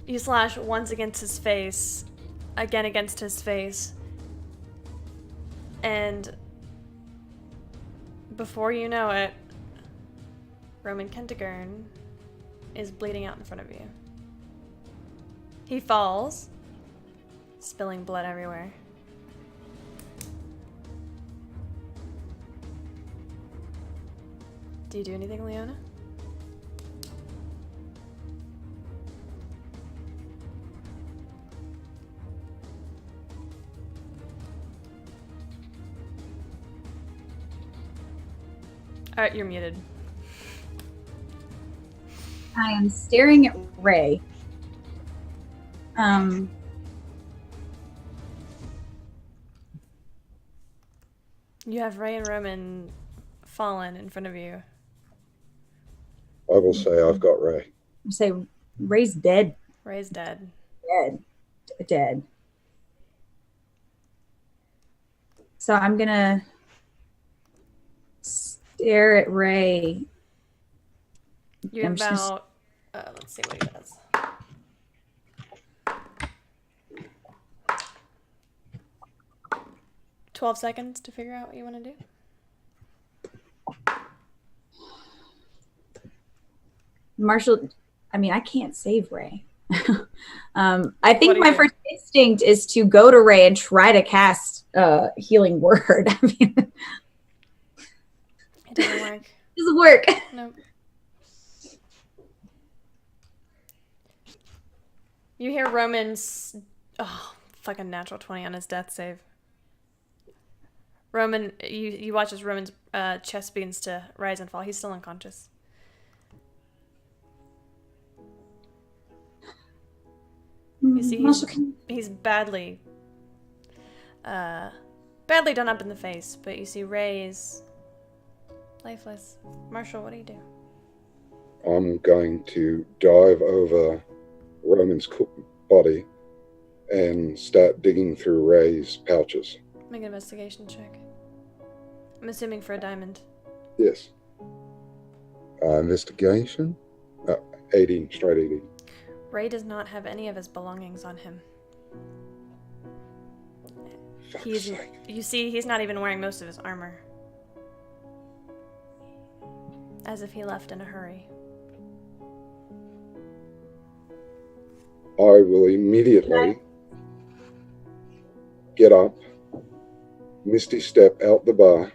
You slash once against his face, again against his face, and before you know it, Roman Kentigern is bleeding out in front of you. He falls, spilling blood everywhere. Do you do anything, Leona? Alright, you're muted. I am staring at Ray. You have Ray and Roman fallen in front of you. I will say I've got Ray. I say Ray's dead. Ray's dead. Dead. So I'm gonna stare at Ray. You have about, let's see what he does. $12 seconds to figure out what you want to do. Marshall, I mean, I can't save Ray. I think my first instinct is to go to Ray and try to cast Healing Word. I mean, it doesn't work. It doesn't work. Nope. You hear Roman's, fucking natural 20 on his death save. Roman, you watch as Roman's chest begins to rise and fall. He's still unconscious. You see, he's badly done up in the face, but you see Ray's lifeless. Marshall, what do you do? I'm going to dive over Roman's body and start digging through Ray's pouches. Make an investigation check. I'm assuming for a diamond. Yes. Investigation? 18, straight 18. Ray does not have any of his belongings on him. Fuck's sake. You see, he's not even wearing most of his armor. As if he left in a hurry. I will immediately get up, Misty step out the bar,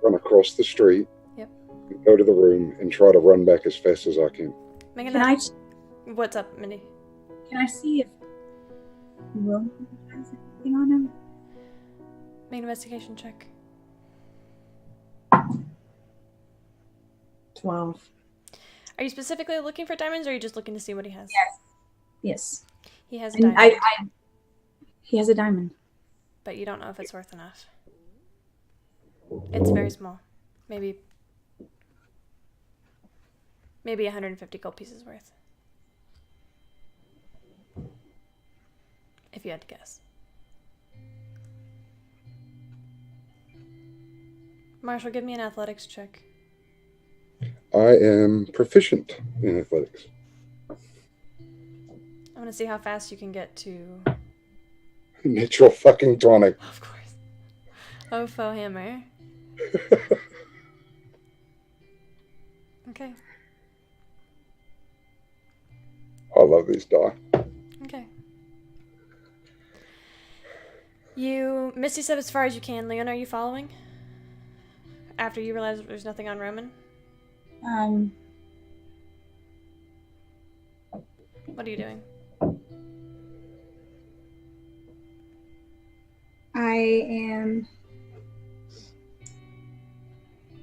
run across the street, go to the room, and try to run back as fast as I can. What's up, Mindy? Can I see if Will has anything on him? Make an investigation check. 12. Are you specifically looking for diamonds, or are you just looking to see what he has? Yes. He has a diamond. He has a diamond. But you don't know if it's worth enough. It's very small. Maybe 150 gold pieces worth. If you had to guess. Marshall, give me an athletics check. I am proficient in athletics. I'm going to see how fast you can get to... Natural fucking 20. Of course. Oh, faux hammer. Okay. I love these die. Okay. Misty step as far as you can. Leona, are you following? After you realize there's nothing on Roman? What are you doing? I am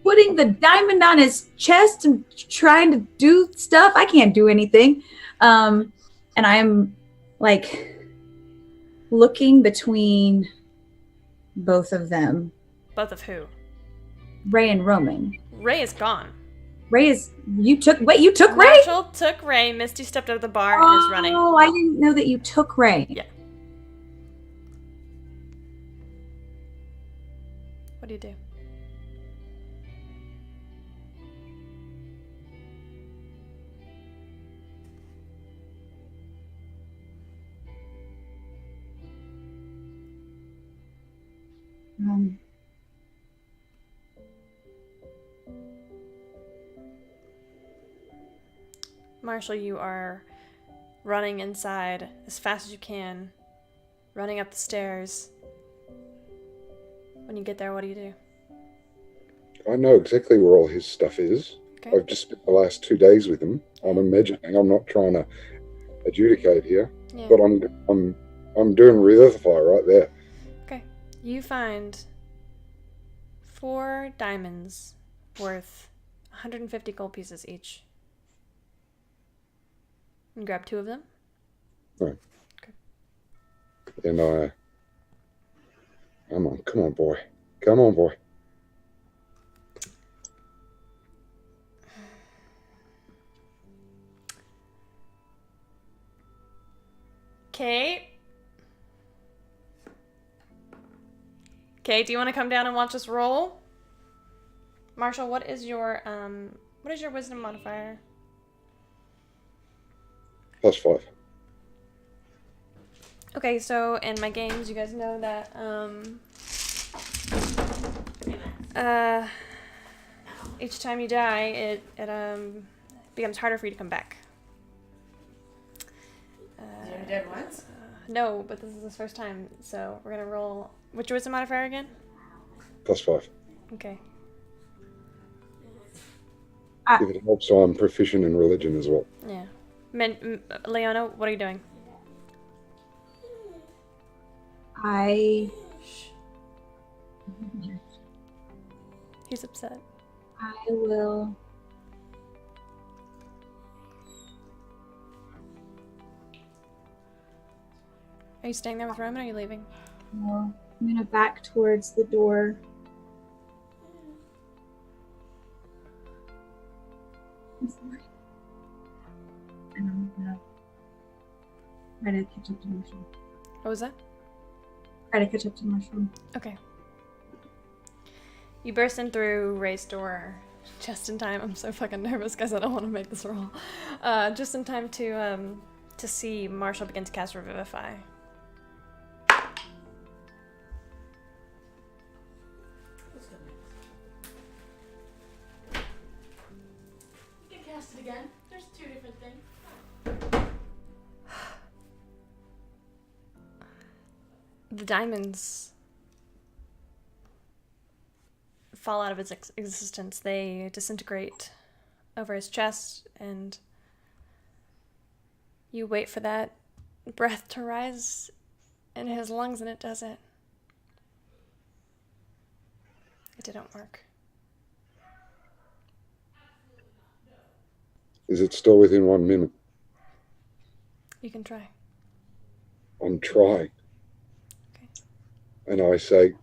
putting the diamond on his chest and trying to do stuff. I can't do anything. And I'm like looking between both of them. Both of who? Ray and Roman. Ray is gone. Ray is... You took Ray? Marshall took Ray. Misty stepped out of the bar and is running. Oh, I didn't know that you took Ray. Yeah. What do you do? Marshall, you are running inside as fast as you can, running up the stairs. When you get there, what do you do? I know exactly where all his stuff is. Okay. I've just spent the last 2 days with him. I'm imagining. I'm not trying to adjudicate here, Yeah. but I'm doing revivify right there. Okay. You find 4 diamonds worth 150 gold pieces each. And grab 2 of them. Right. Okay. And come on, boy. Come on, boy. Kate? Kate, do you want to come down and watch us roll? Marshall, what is your wisdom modifier? +5. Okay, so in my games, you guys know that each time you die, it becomes harder for you to come back. You only dead once? No, but this is his first time, so we're gonna roll. What's your wisdom modifier again? +5. Okay. If it helps, I'm proficient in religion as well. Yeah. Leona, what are you doing? He's upset. I will... Are you staying there with Roman, or are you leaving? Well, I'm going to back towards the door. And I'm going to try to catch up to Marshall. What was that? Try to catch up to Marshall. Okay. You burst in through Ray's door just in time. I'm so fucking nervous because I don't want to make this roll. Just in time to see Marshall begin to cast Revivify. You can cast it again. There's 2 different things. The diamonds fall out of its existence. They disintegrate over his chest, and you wait for that breath to rise in his lungs, and it doesn't. It didn't work. Is it still within 1 minute? You can try. I'm trying. Okay. And I say,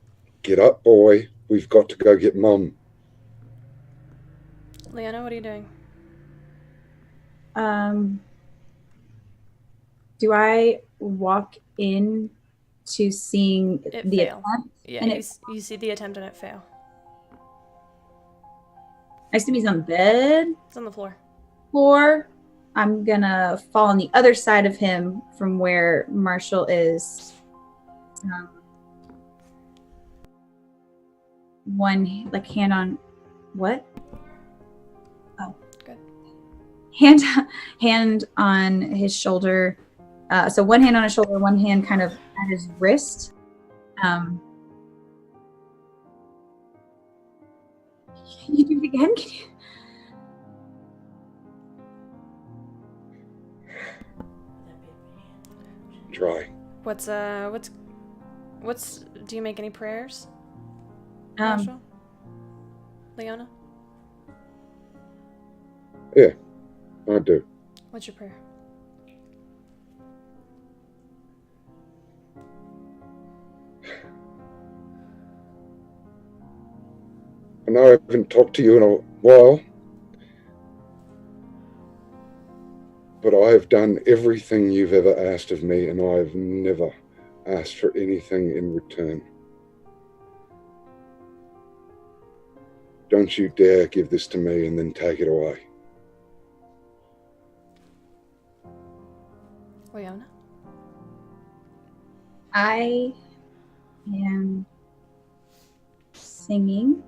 get up, boy. We've got to go get Mum. Leona, what are you doing? Do I walk in to seeing It the failed. attempt? Yeah, And you see the attempt and it fail. I assume he's on the bed It's on the floor. floor. I'm gonna fall on the other side of him from where Marshall is. One hand on what? Oh, Good. Hand on his shoulder. So one hand on his shoulder, one hand kind of at his wrist. Can you do it again? Can you? Try. What's do you make any prayers? Marshall? Leona? Yeah, I do. What's your prayer? I know I haven't talked to you in a while, but I have done everything you've ever asked of me, and I've never asked for anything in return. Don't you dare give this to me and then take it away. Leona? I am singing.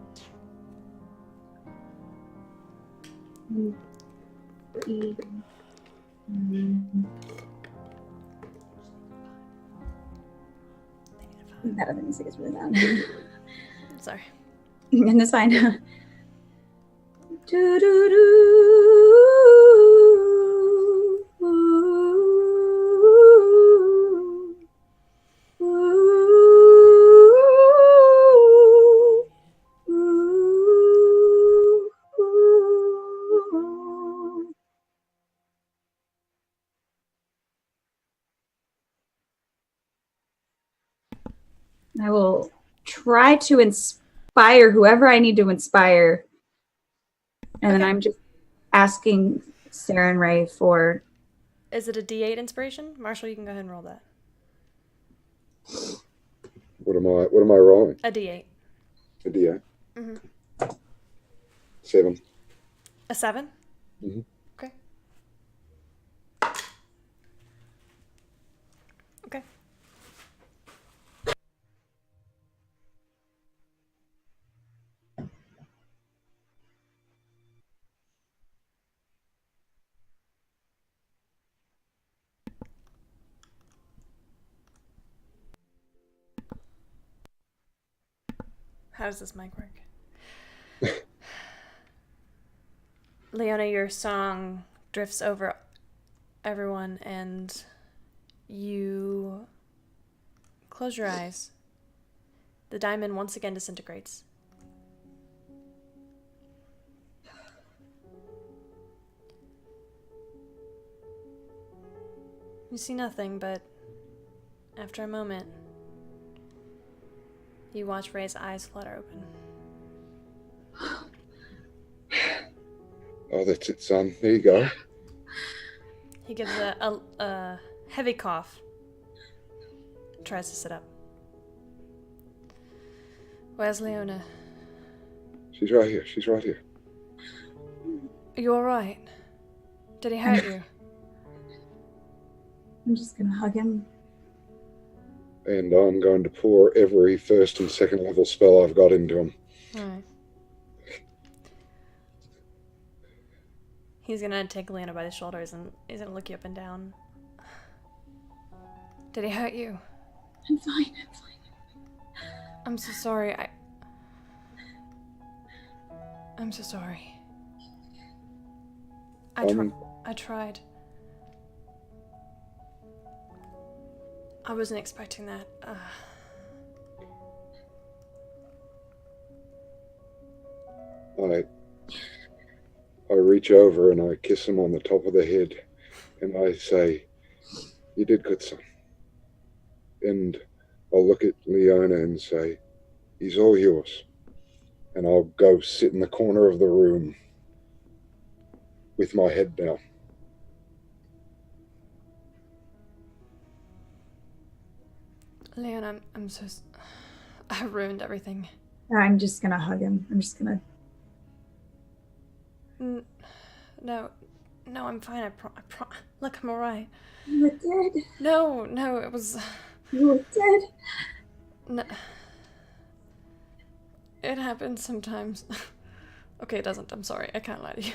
That other music is really loud. Sorry. And that's fine. I will try to inspire whoever I need to inspire. And then I'm just asking Sarah and Ray for... Is it a D8 inspiration? Marshall, you can go ahead and roll that. What am I rolling? A D8. A D8? Mm-hmm. 7. A 7? Mm-hmm. Okay. Okay. How does this mic work? Leona, your song drifts over everyone and you close your eyes. The diamond once again disintegrates. You see nothing, but after a moment, you watch Ray's eyes flutter open. Oh, that's it, son. There you go. He gives a heavy cough. tries to sit up. Where's Leona? She's right here. She's right here. Are you alright? Did he hurt you? I'm just gonna hug him. And I'm going to pour every first and second level spell I've got into him. Alright. He's gonna take Leona by the shoulders and he's gonna look you up and down. Did he hurt you? I'm fine. I'm fine. I'm so sorry. I'm so sorry. I tried. I wasn't expecting that. I reach over and I kiss him on the top of the head and I say, "You did good, son." And I'll look at Leona and say, "He's all yours." And I'll go sit in the corner of the room with my head down. Leon, I'm so... I ruined everything. I'm just gonna hug him. I'm just gonna... No, I'm fine. Look, I'm alright. You were dead. No, it was... You were dead. No. It happens sometimes. Okay, it doesn't. I'm sorry. I can't lie to you.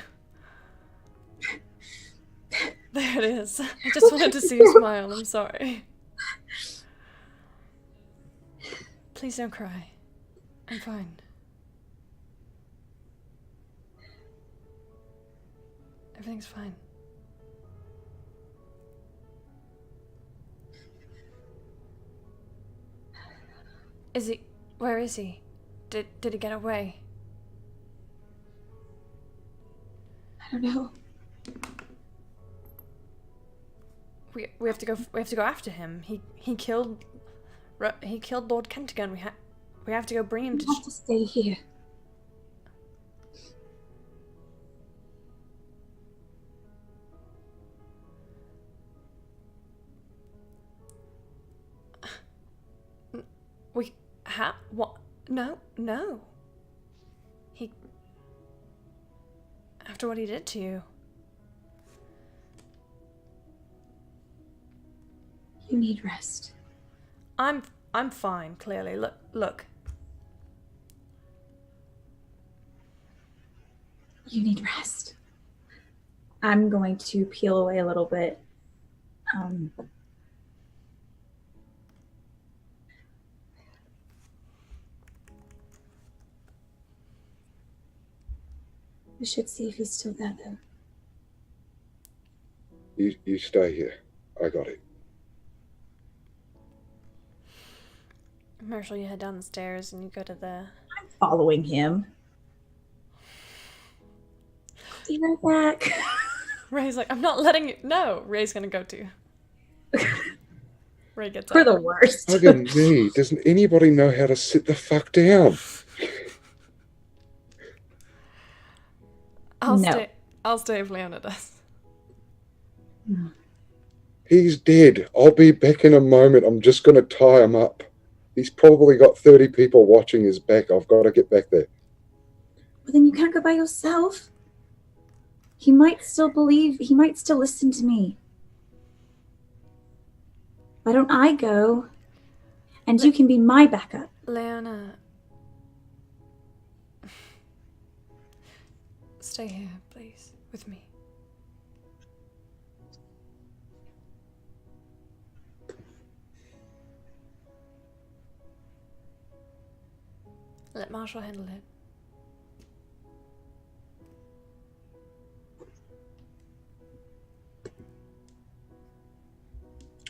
There it is. I just wanted to see you smile. I'm sorry. Please don't cry. I'm fine. Everything's fine. Is he... Where is he? Did he get away? I don't know. We have to go after him. He killed Lord Kentagon. We have to go bring him to... You have to stay here. What? No. He... After what he did to you. You need rest. I'm fine, clearly. Look. You need rest. I'm going to peel away a little bit. We should see if he's still there, though. You stay here. I got it. Marshall, you head down the stairs and you go to the... I'm following him. I'll be right back. Ray's like, I'm not letting you... No! Ray's gonna go too. Ray gets We're up. the worst. Fucking me. Doesn't anybody know how to sit the fuck down? I'll stay if Leona does. He's dead. I'll be back in a moment. I'm just going to tie him up. He's probably got 30 people watching his back. I've got to get back there. Well, then you can't go by yourself. He might still listen to me. Why don't I go? And you can be my backup. Leona. Stay here, please, with me. Let Marshall handle it.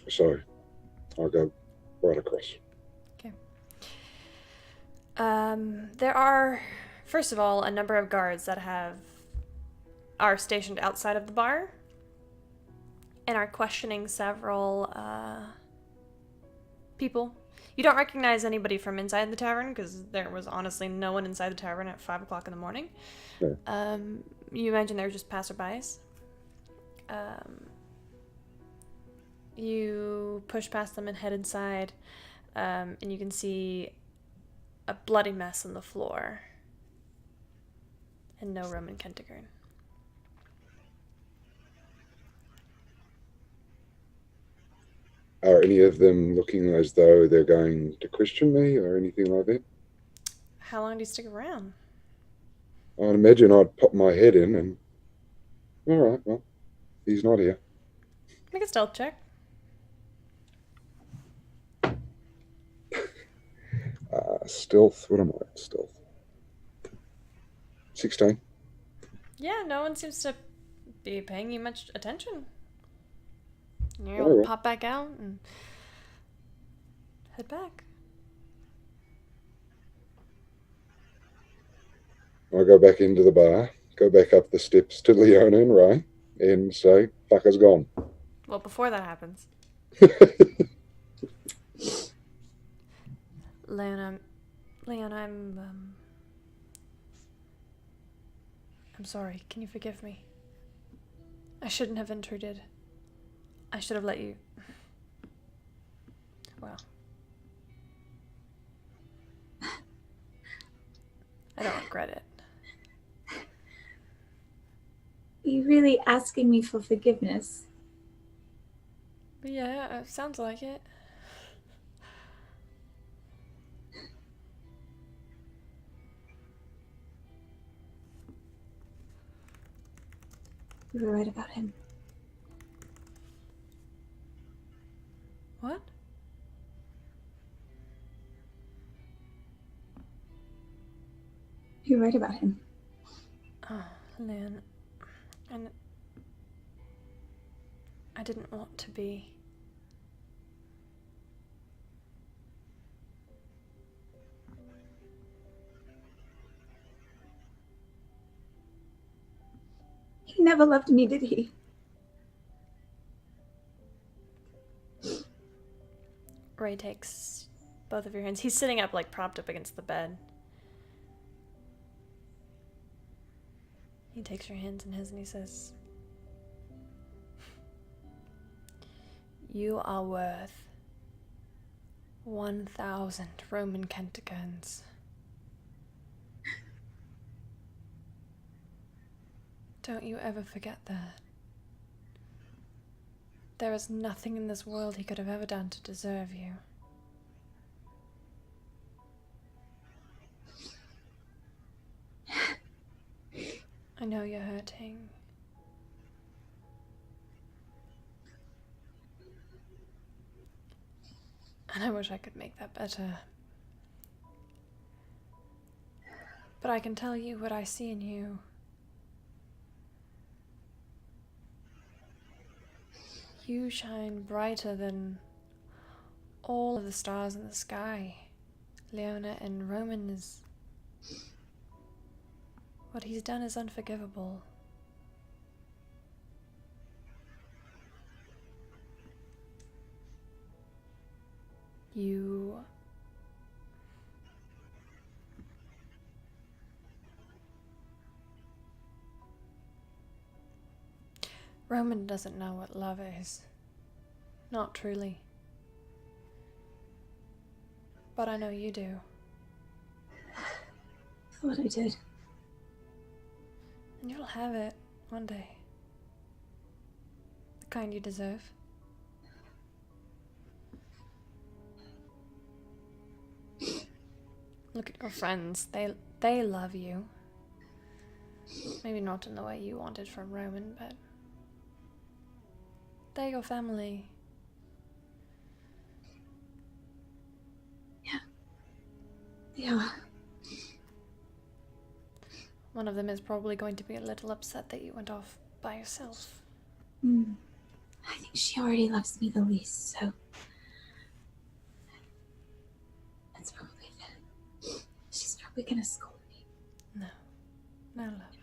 So, I'll go right across. Okay. There are, first of all, a number of guards that are stationed outside of the bar and are questioning several people. You don't recognize anybody from inside the tavern because there was honestly no one inside the tavern at 5 o'clock in the morning. Yeah. You imagine they're just passerbys. You push past them and head inside, and you can see a bloody mess on the floor. And no Roman Kentigern. Are any of them looking as though they're going to question me or anything like that? How long do you stick around? I'd imagine I'd pop my head in and, all right, well, he's not here. Make a stealth check. Stealth, what am I at stealth? 16. Yeah, no one seems to be paying you much attention. You're Oh, able to well. pop back out and head back. I go back into the bar, go back up the steps to Leona and Ray, and say, fucker's gone. Well, before that happens, Leona, I'm sorry. Can you forgive me? I shouldn't have intruded. I should have let you. Well, I don't regret it. Are you really asking me for forgiveness? But yeah, it sounds like it. You were right about him. What? You're right about him. Oh, Leon. And I didn't want to be. He never loved me, did he? Ray takes both of your hands. He's sitting up, like, propped up against the bed. He takes your hands in his and he says, "You are worth 1,000 Roman Kentigons. Don't you ever forget that. There is nothing in this world he could have ever done to deserve you." I know you're hurting. And I wish I could make that better. But I can tell you what I see in you. You shine brighter than all of the stars in the sky. Leona, and Roman is... What he's done is unforgivable. You... Roman doesn't know what love is. Not truly. But I know you do. I thought I did. And you'll have it one day. The kind you deserve. Look at your friends. They love you. Maybe not in the way you wanted from Roman, but they're your family. Yeah. One of them is probably going to be a little upset that you went off by yourself. I think she already loves me the least, so that's probably it. She's probably gonna scold me. No. No, love.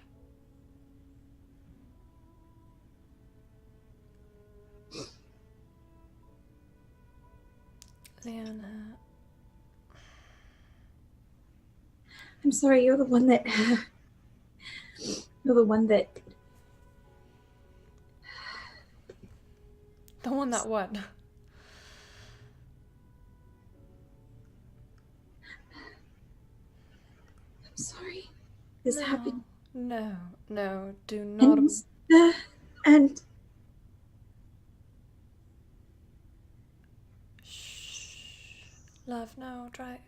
Leona. I'm sorry, you're the one that... You're the one that... The one that what? I'm sorry. This happened. No, do not. And Shh. Love, no, dry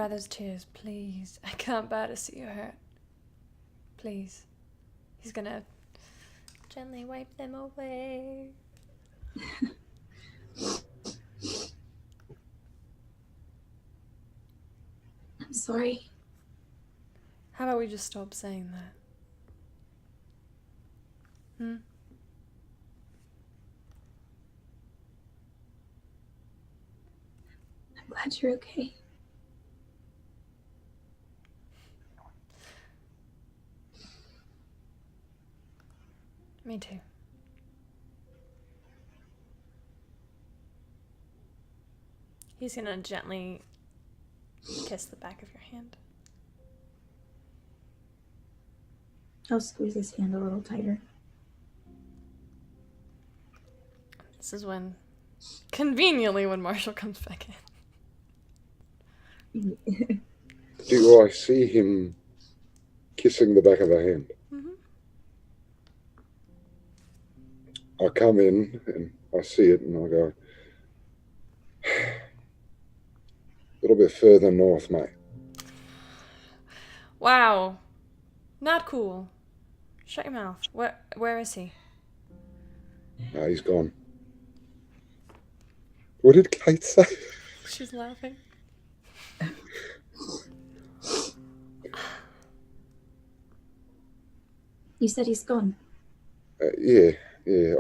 those tears, please. I can't bear to see you hurt. Please. He's gonna gently wipe them away. I'm sorry. How about we just stop saying that? I'm glad you're okay. Me too. He's gonna gently kiss the back of your hand. I'll squeeze his hand a little tighter. This is conveniently, when Marshall comes back in. Do I see him kissing the back of the hand? Mm-hmm. I come in and I see it and I go, a little bit further north, mate. Wow. Not cool. Shut your mouth. Where is he? No, he's gone. What did Kate say? She's laughing. You said he's gone. Yeah.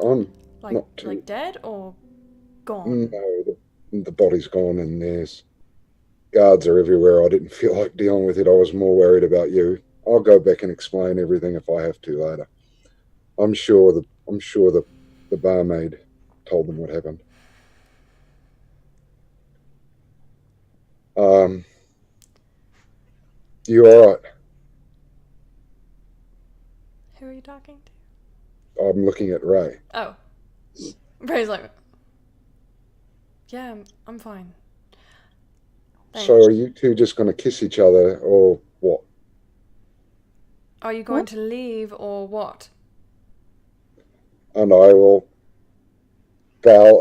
I'm like not too... like dead or gone? No, the body's gone and there's guards are everywhere. I didn't feel like dealing with it. I was more worried about you. I'll go back and explain everything if I have to later. I'm sure the barmaid told them what happened. You all right? Who are you talking to? I'm looking at Ray. Oh. Ray's like, yeah, I'm fine. Thanks. So are you two just going to kiss each other or what? Are you going to leave or what? And I will bow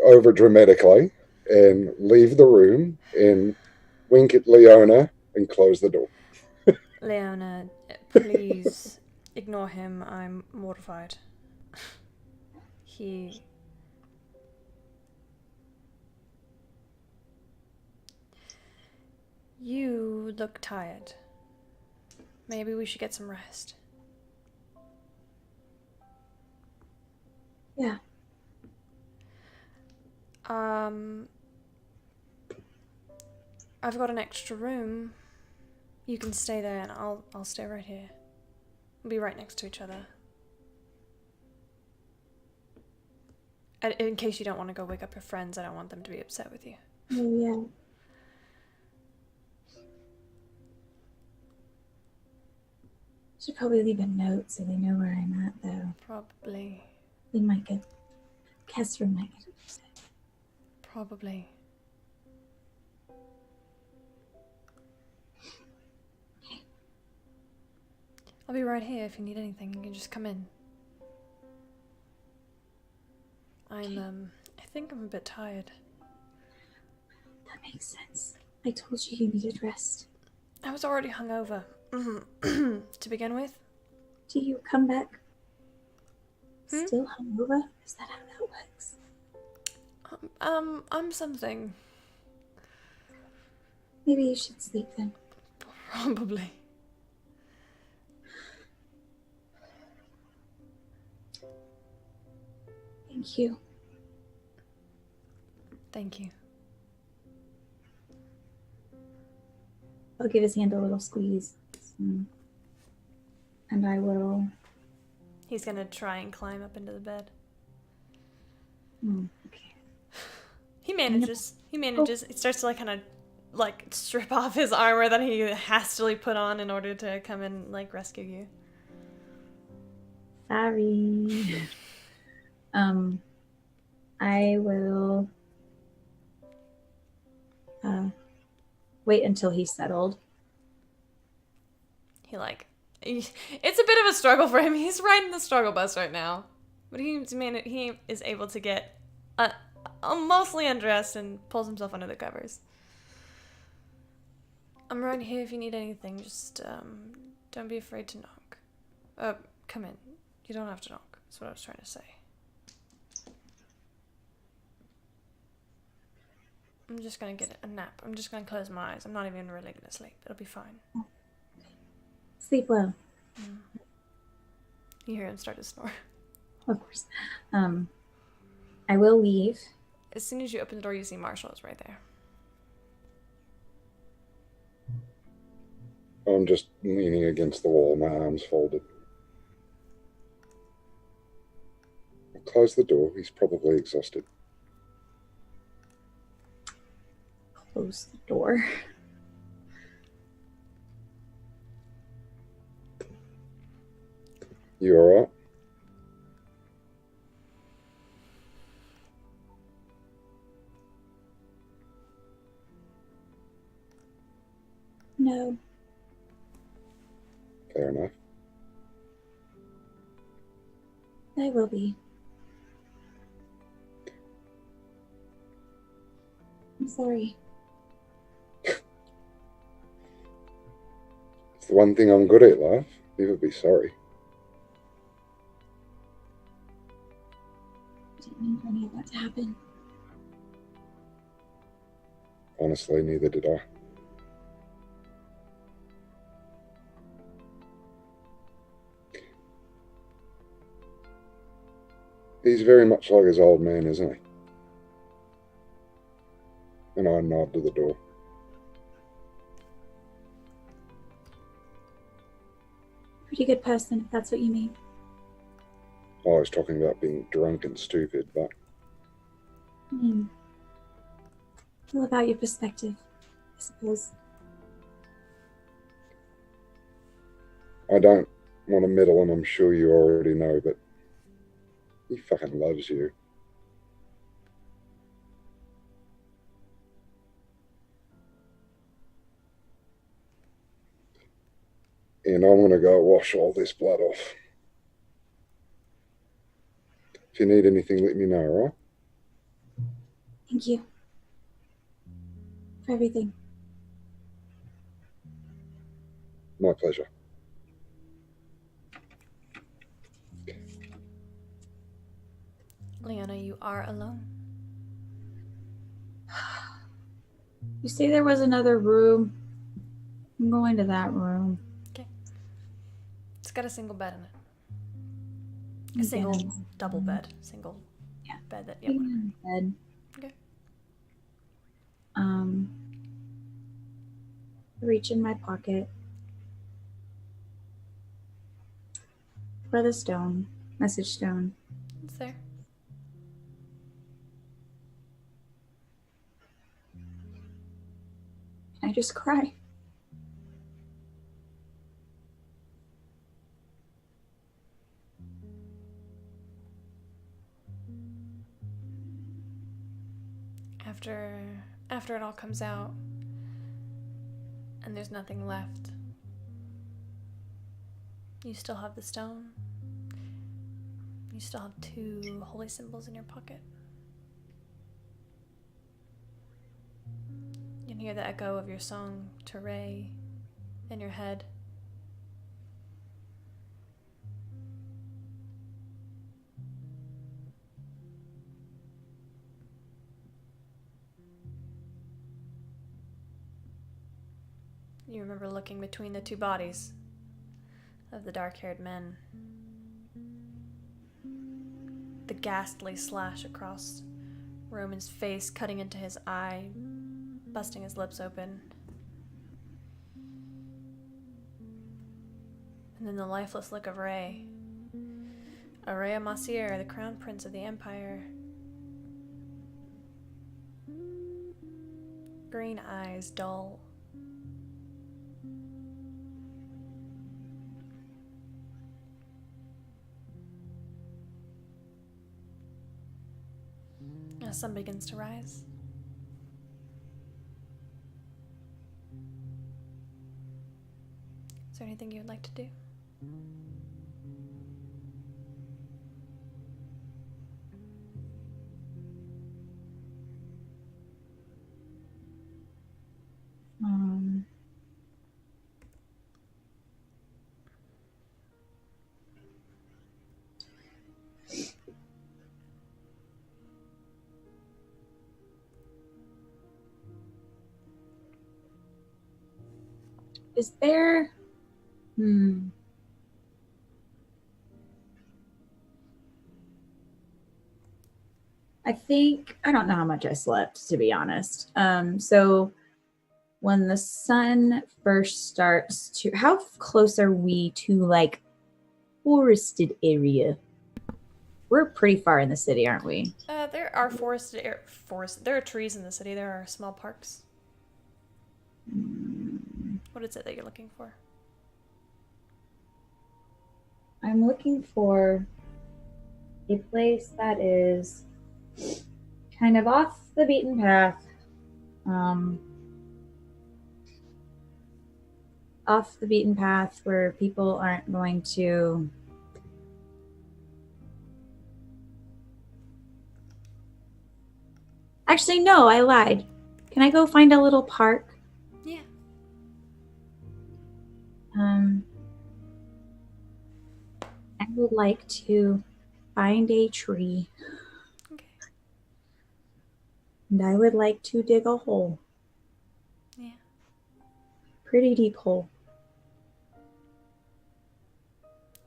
over dramatically and leave the room and wink at Leona and close the door. Leona, please ignore him. I'm mortified. You look tired. Maybe we should get some rest. Yeah. I've got an extra room. You can stay there and I'll stay right here. We'll be right next to each other. And in case you don't want to go wake up your friends, I don't want them to be upset with you. Oh, yeah. Should probably leave a note so they know where I'm at, though. Probably. They might get... Catherine might get upset. Probably. I'll be right here if you need anything. You can just come in. I think I'm a bit tired. That makes sense. I told you needed rest. I was already hungover. To begin with. Do you come back still hungover? Is that how that works? I'm something. Maybe you should sleep then. Probably. Thank you. Thank you. I'll give his hand a little squeeze. And I will... He's gonna try and climb up into the bed. Okay. He manages. He starts to kind of strip off his armor that he hastily put on in order to come and rescue you. Sorry. I will wait until he's settled. It's a bit of a struggle for him. He's riding the struggle bus right now. But he is able to get mostly undressed and pulls himself under the covers. I'm right here if you need anything. Just don't be afraid to knock. Come in. You don't have to knock. That's what I was trying to say. I'm just gonna get a nap. I'm just gonna close my eyes. I'm not even really gonna sleep. It'll be fine. Sleep well. You hear him start to snore. Of course. I will leave. As soon as you open the door, you see Marshall is right there. I'm just leaning against the wall, my arms folded. I'll close the door. He's probably exhausted. Close the door. You alright? No. Fair enough. I will be. I'm sorry. It's the one thing I'm good at, love. Never be sorry. I didn't mean for any of that to happen. Honestly, neither did I. He's very much like his old man, isn't he? And I nod to the door. Pretty good person, if that's what you mean. I was talking about being drunk and stupid, but All about your perspective, I suppose. I don't want to meddle, and I'm sure you already know, but he fucking loves you. And I'm going to go wash all this blood off. If you need anything, let me know, all right? Thank you. For everything. My pleasure. Leona, you are alone. You say there was another room. I'm going to that room. Okay. It's got a single bed in it. A Okay, single that's- double bed. Single Yeah. bed that, You yeah. can go to bed. Okay. Reach in my pocket for the stone, message stone. It's there. I just cry. After it all comes out and there's nothing left, you still have the stone. You still have 2 holy symbols in your pocket. You can hear the echo of your song to Ray in your head. You remember looking between the 2 bodies of the dark-haired men. The ghastly slash across Roman's face, cutting into his eye, busting his lips open. And then the lifeless look of Ray. Aurea Massier, the crown prince of the Empire. Green eyes, dull. sun begins to rise. Is there anything you would like to do? Um, is there... I don't know how much I slept, to be honest. So when the sun first starts to, how close are we to like forested area? We're pretty far in the city, aren't we? There are there are trees in the city. There are small parks. What is it that you're looking for? I'm looking for a place that is kind of off the beaten path. Off the beaten path where people aren't going to actually, no, I lied. Can I go find a little park? Yeah. I would like to find a tree. Okay. And I would like to dig a hole. Yeah. Pretty deep hole.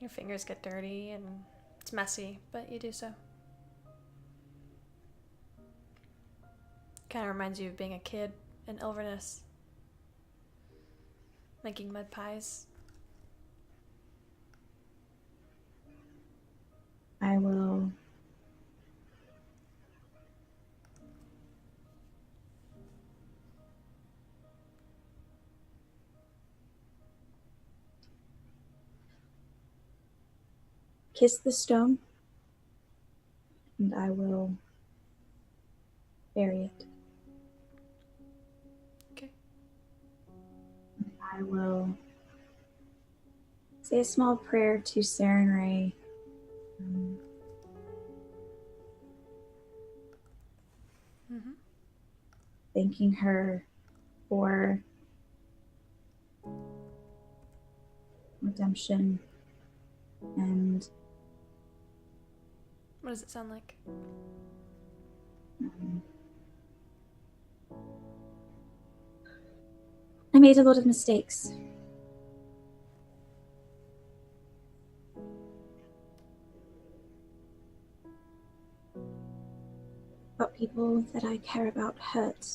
Your fingers get dirty and it's messy, but you do so. Kind of reminds you of being a kid in Ilverness. Making mud pies. I will kiss the stone and I will bury it. Okay. I will say a small prayer to Saren Ray. Thanking her for redemption and What does it sound like? I made a lot of mistakes. But people that I care about hurt.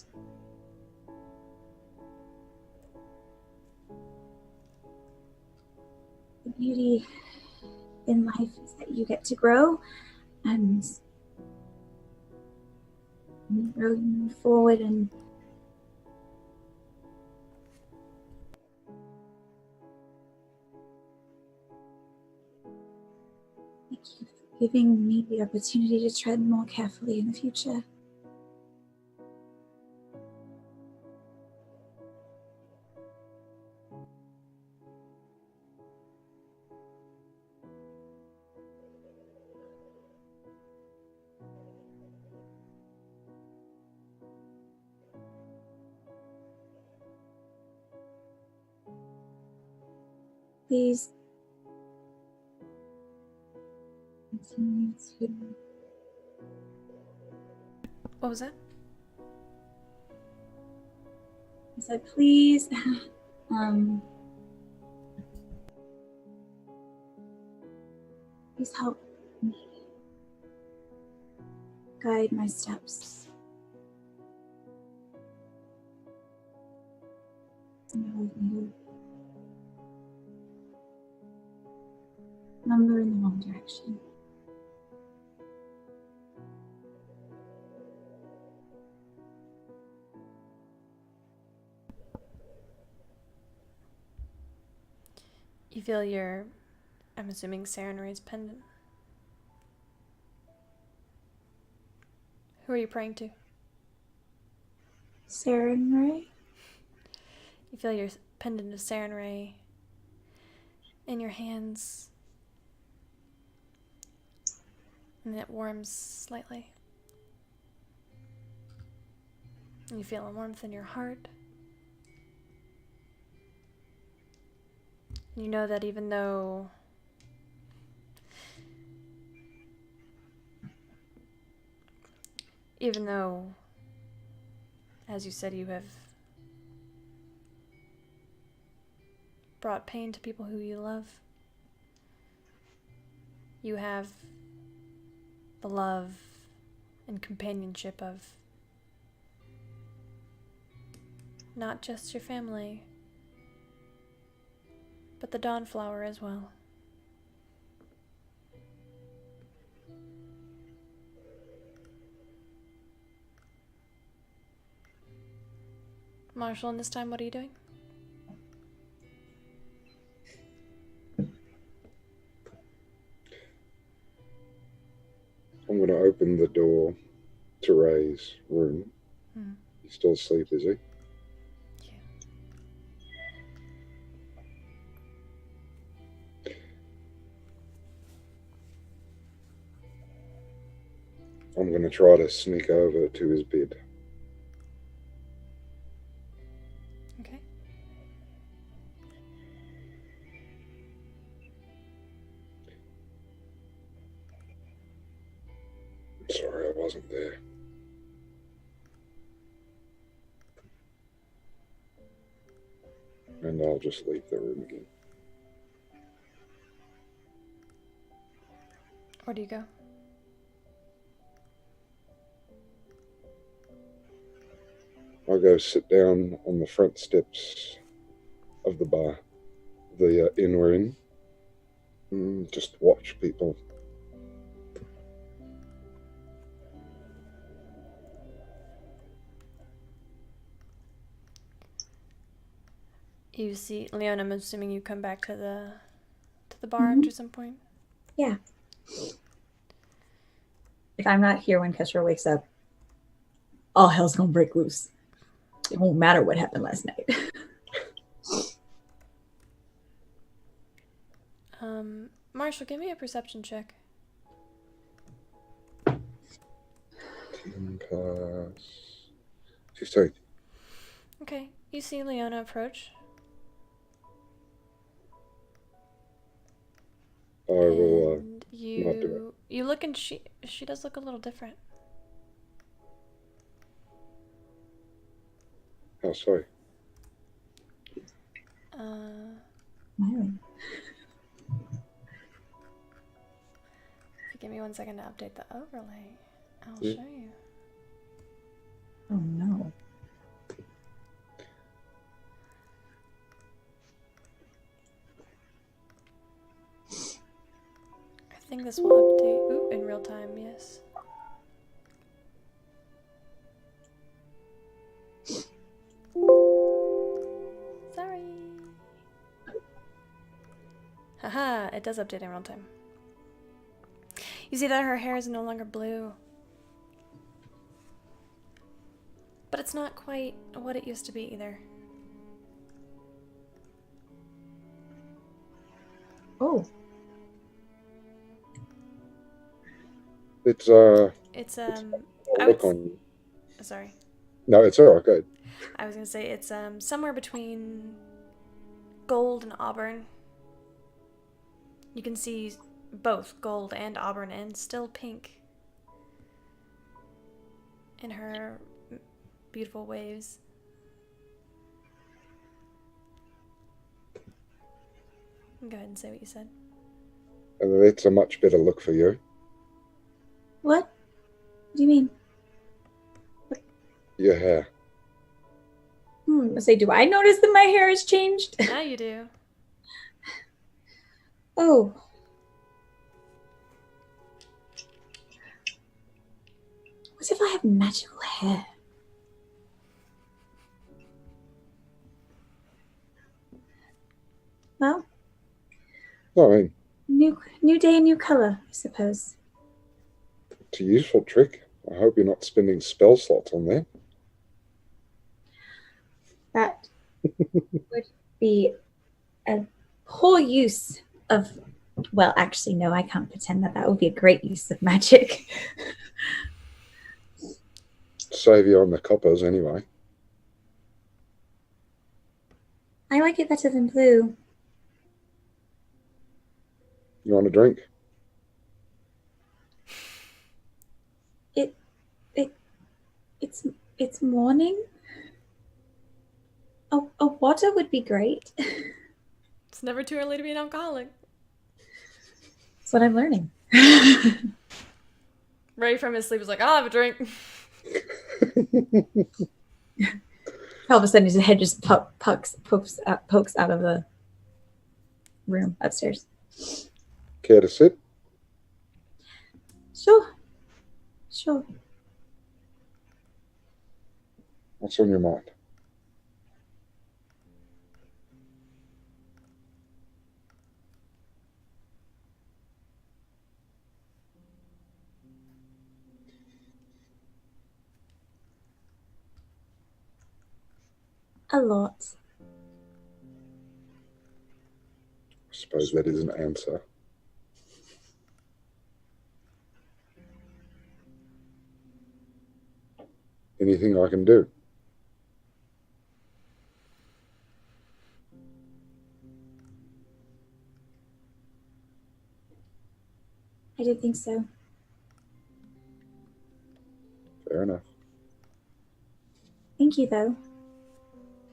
The beauty in life is that you get to grow and you grow, you move forward, and thank you for giving me the opportunity to tread more carefully in the future. Please continue to What was that? I said, please, please help me guide my steps. Number in the wrong direction. You feel your, I'm assuming, Saren Ray's pendant. Who are you praying to? Sarenrae? You feel your pendant of Sarenrae in your hands, and it warms slightly. And you feel a warmth in your heart. You know that even though as you said, you have brought pain to people who you love, you have the love and companionship of not just your family, but the Dawnflower as well. Marshall, and this time what are you doing? I'm going to open the door to Ray's room. He's still asleep, is he? Yeah. I'm going to try to sneak over to his bed. Okay. I'm sorry I wasn't there. And I'll just leave the room again. Where do you go? I'll go sit down on the front steps of the bar, the inn we're in, and just watch people. You see, Leona, I'm assuming you come back to the bar after some point? Yeah. If I'm not here when Kestra wakes up, all hell's gonna break loose. It won't matter what happened last night. Marshall, give me a perception check. 10 plus 15. Okay, you see Leona approach. I will And not do you look, and she does look a little different. How so? If you give me 1 second to update the overlay, I'll Yeah. show you. Oh no. I think this will update in real time, yes. Sorry. Haha, it does update in real time. You see that her hair is no longer blue. But it's not quite what it used to be either. Oh. It's I would look on. sorry. No, it's alright. Good. I was gonna say it's somewhere between gold and auburn. You can see both gold and auburn, and still pink in her beautiful waves. Go ahead and say what you said. And it's a much better look for you. What? What do you mean? Your hair. Say, do I notice that my hair has changed? Now you do. Oh. What if I have magical hair? Well, I mean, new day, new color, I suppose. it's a useful trick. I hope you're not spending spell slots on that. That would be a poor use of. Well, actually, no, I can't pretend that would be a great use of magic. Save you on the coppers anyway. I like it better than blue. You want a drink? It's morning. A water would be great. It's never too early to be an alcoholic. That's what I'm learning. Ray from his sleep was like, I'll have a drink. All of a sudden, his head just pokes out of the room upstairs. Care to sit? Sure. What's on your mind? A lot. I suppose that is an answer. Anything I can do? I did think so. Fair enough. Thank you, though.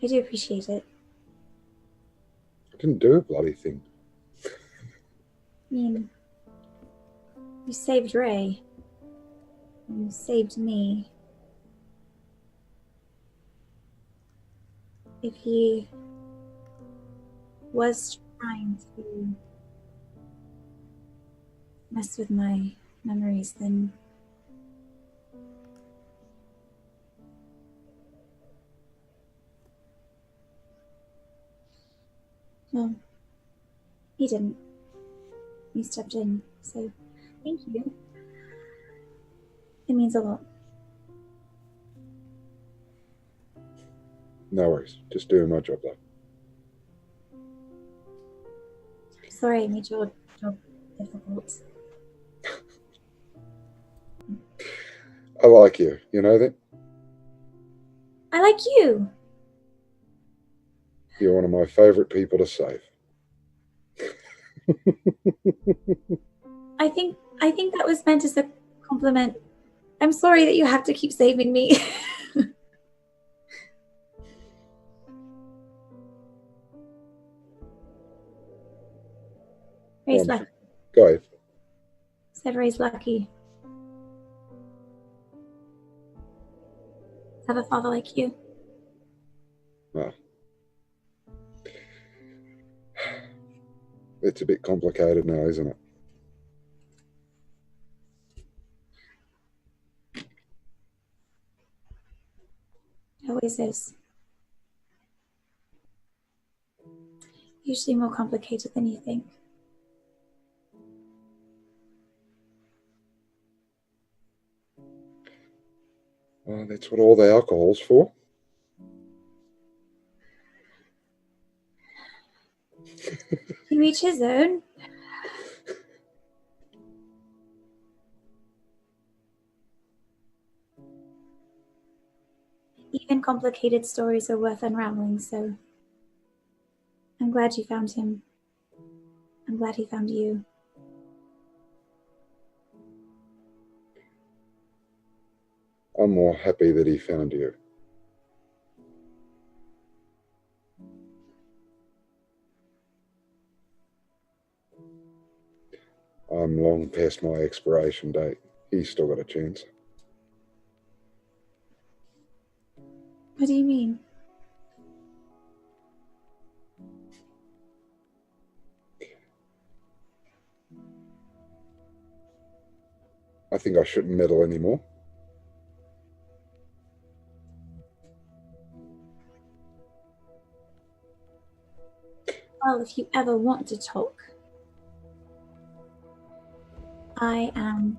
I do appreciate it. I didn't do a bloody thing. I mean, you saved Ray. You saved me. If he was trying to mess with my memories, then well, he didn't. He stepped in, so thank you. It means a lot. No worries. Just doing my job, though. Sorry I made your job difficult. I like you. You know that? I like you. You're one of my favorite people to save. I think that was meant as a compliment. I'm sorry that you have to keep saving me. Ray's lucky. Go ahead. Said Ray's lucky. Have a father like you. Well, it's a bit complicated now, isn't it? It always is. Usually more complicated than you think. Well, that's what all the alcohol's for. To each his own. Even complicated stories are worth unraveling, so I'm glad you found him. I'm glad he found you. I'm more happy that he found you. I'm long past my expiration date. He's still got a chance. What do you mean? I think I shouldn't meddle anymore. Well, if you ever want to talk, I am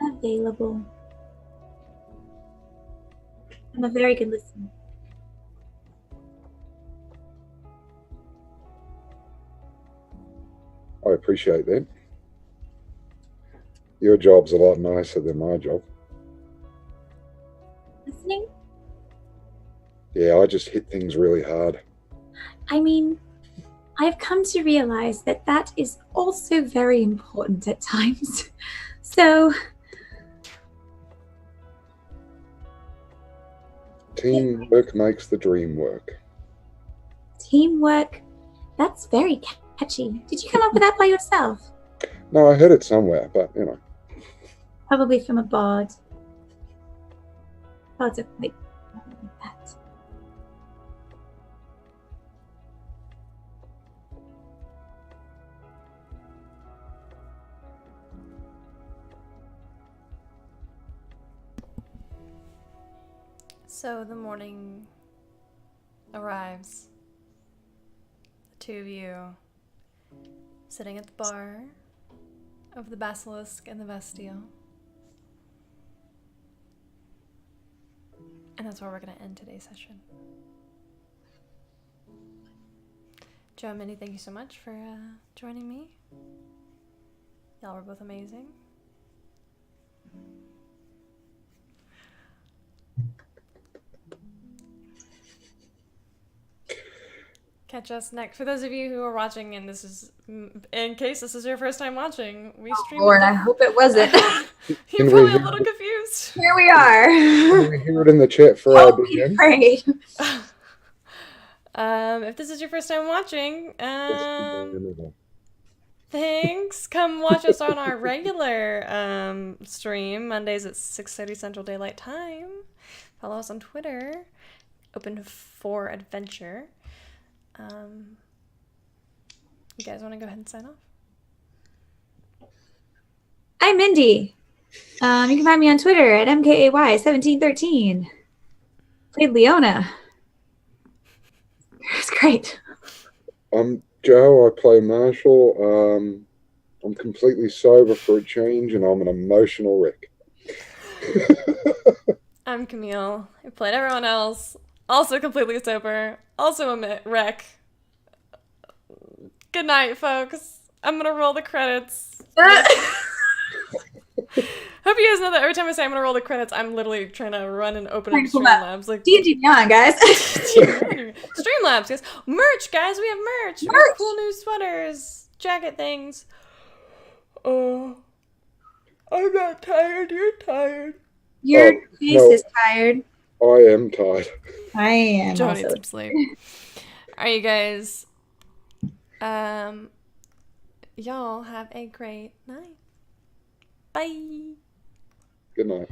available. I'm a very good listener. I appreciate that. Your job's a lot nicer than my job. Listening? Yeah, I just hit things really hard. I mean, I've come to realize that that is also very important at times. So, Teamwork makes the dream work. teamwork, that's very catchy. Did you come up with that by yourself? No, I heard it somewhere, but you know. Probably from a bard. Bards are quite like that. So the morning arrives. The two of you sitting at the bar of the Basilisk and the Bastille. And that's where we're going to end today's session. Joe, Minnie, thank you so much for joining me. Y'all were both amazing. Catch us next. For those of you who are watching, and this is, in case this is your first time watching, we stream. Lord, I hope it wasn't. You're probably a little confused. Here we are. Can we hear it in the chat for our DM? Great. If this is your first time watching, thanks. Come watch us on our regular stream Mondays at 6:30 Central Daylight Time. Follow us on Twitter. Open for adventure. You guys want to go ahead and sign off? I'm Mindy. You can find me on Twitter at MKAY1713. Played Leona. It's great. I'm Joe. I play Marshall. I'm completely sober for a change, and I'm an emotional wreck. I'm Camille. I played everyone else. Also completely sober. Also a wreck. Good night, folks. I'm gonna roll the credits. Hope you guys know that every time I say I'm gonna roll the credits, I'm literally trying to run and open up Streamlabs. Like D&D Beyond, guys. Streamlabs, guys. Merch, guys. We have merch. We have cool new sweaters, jacket things. Oh, I'm not tired. You're tired. Your face is tired. I am tired. I am Joe also. needs some sleep. All right, you guys. Y'all have a great night. Bye. Good night.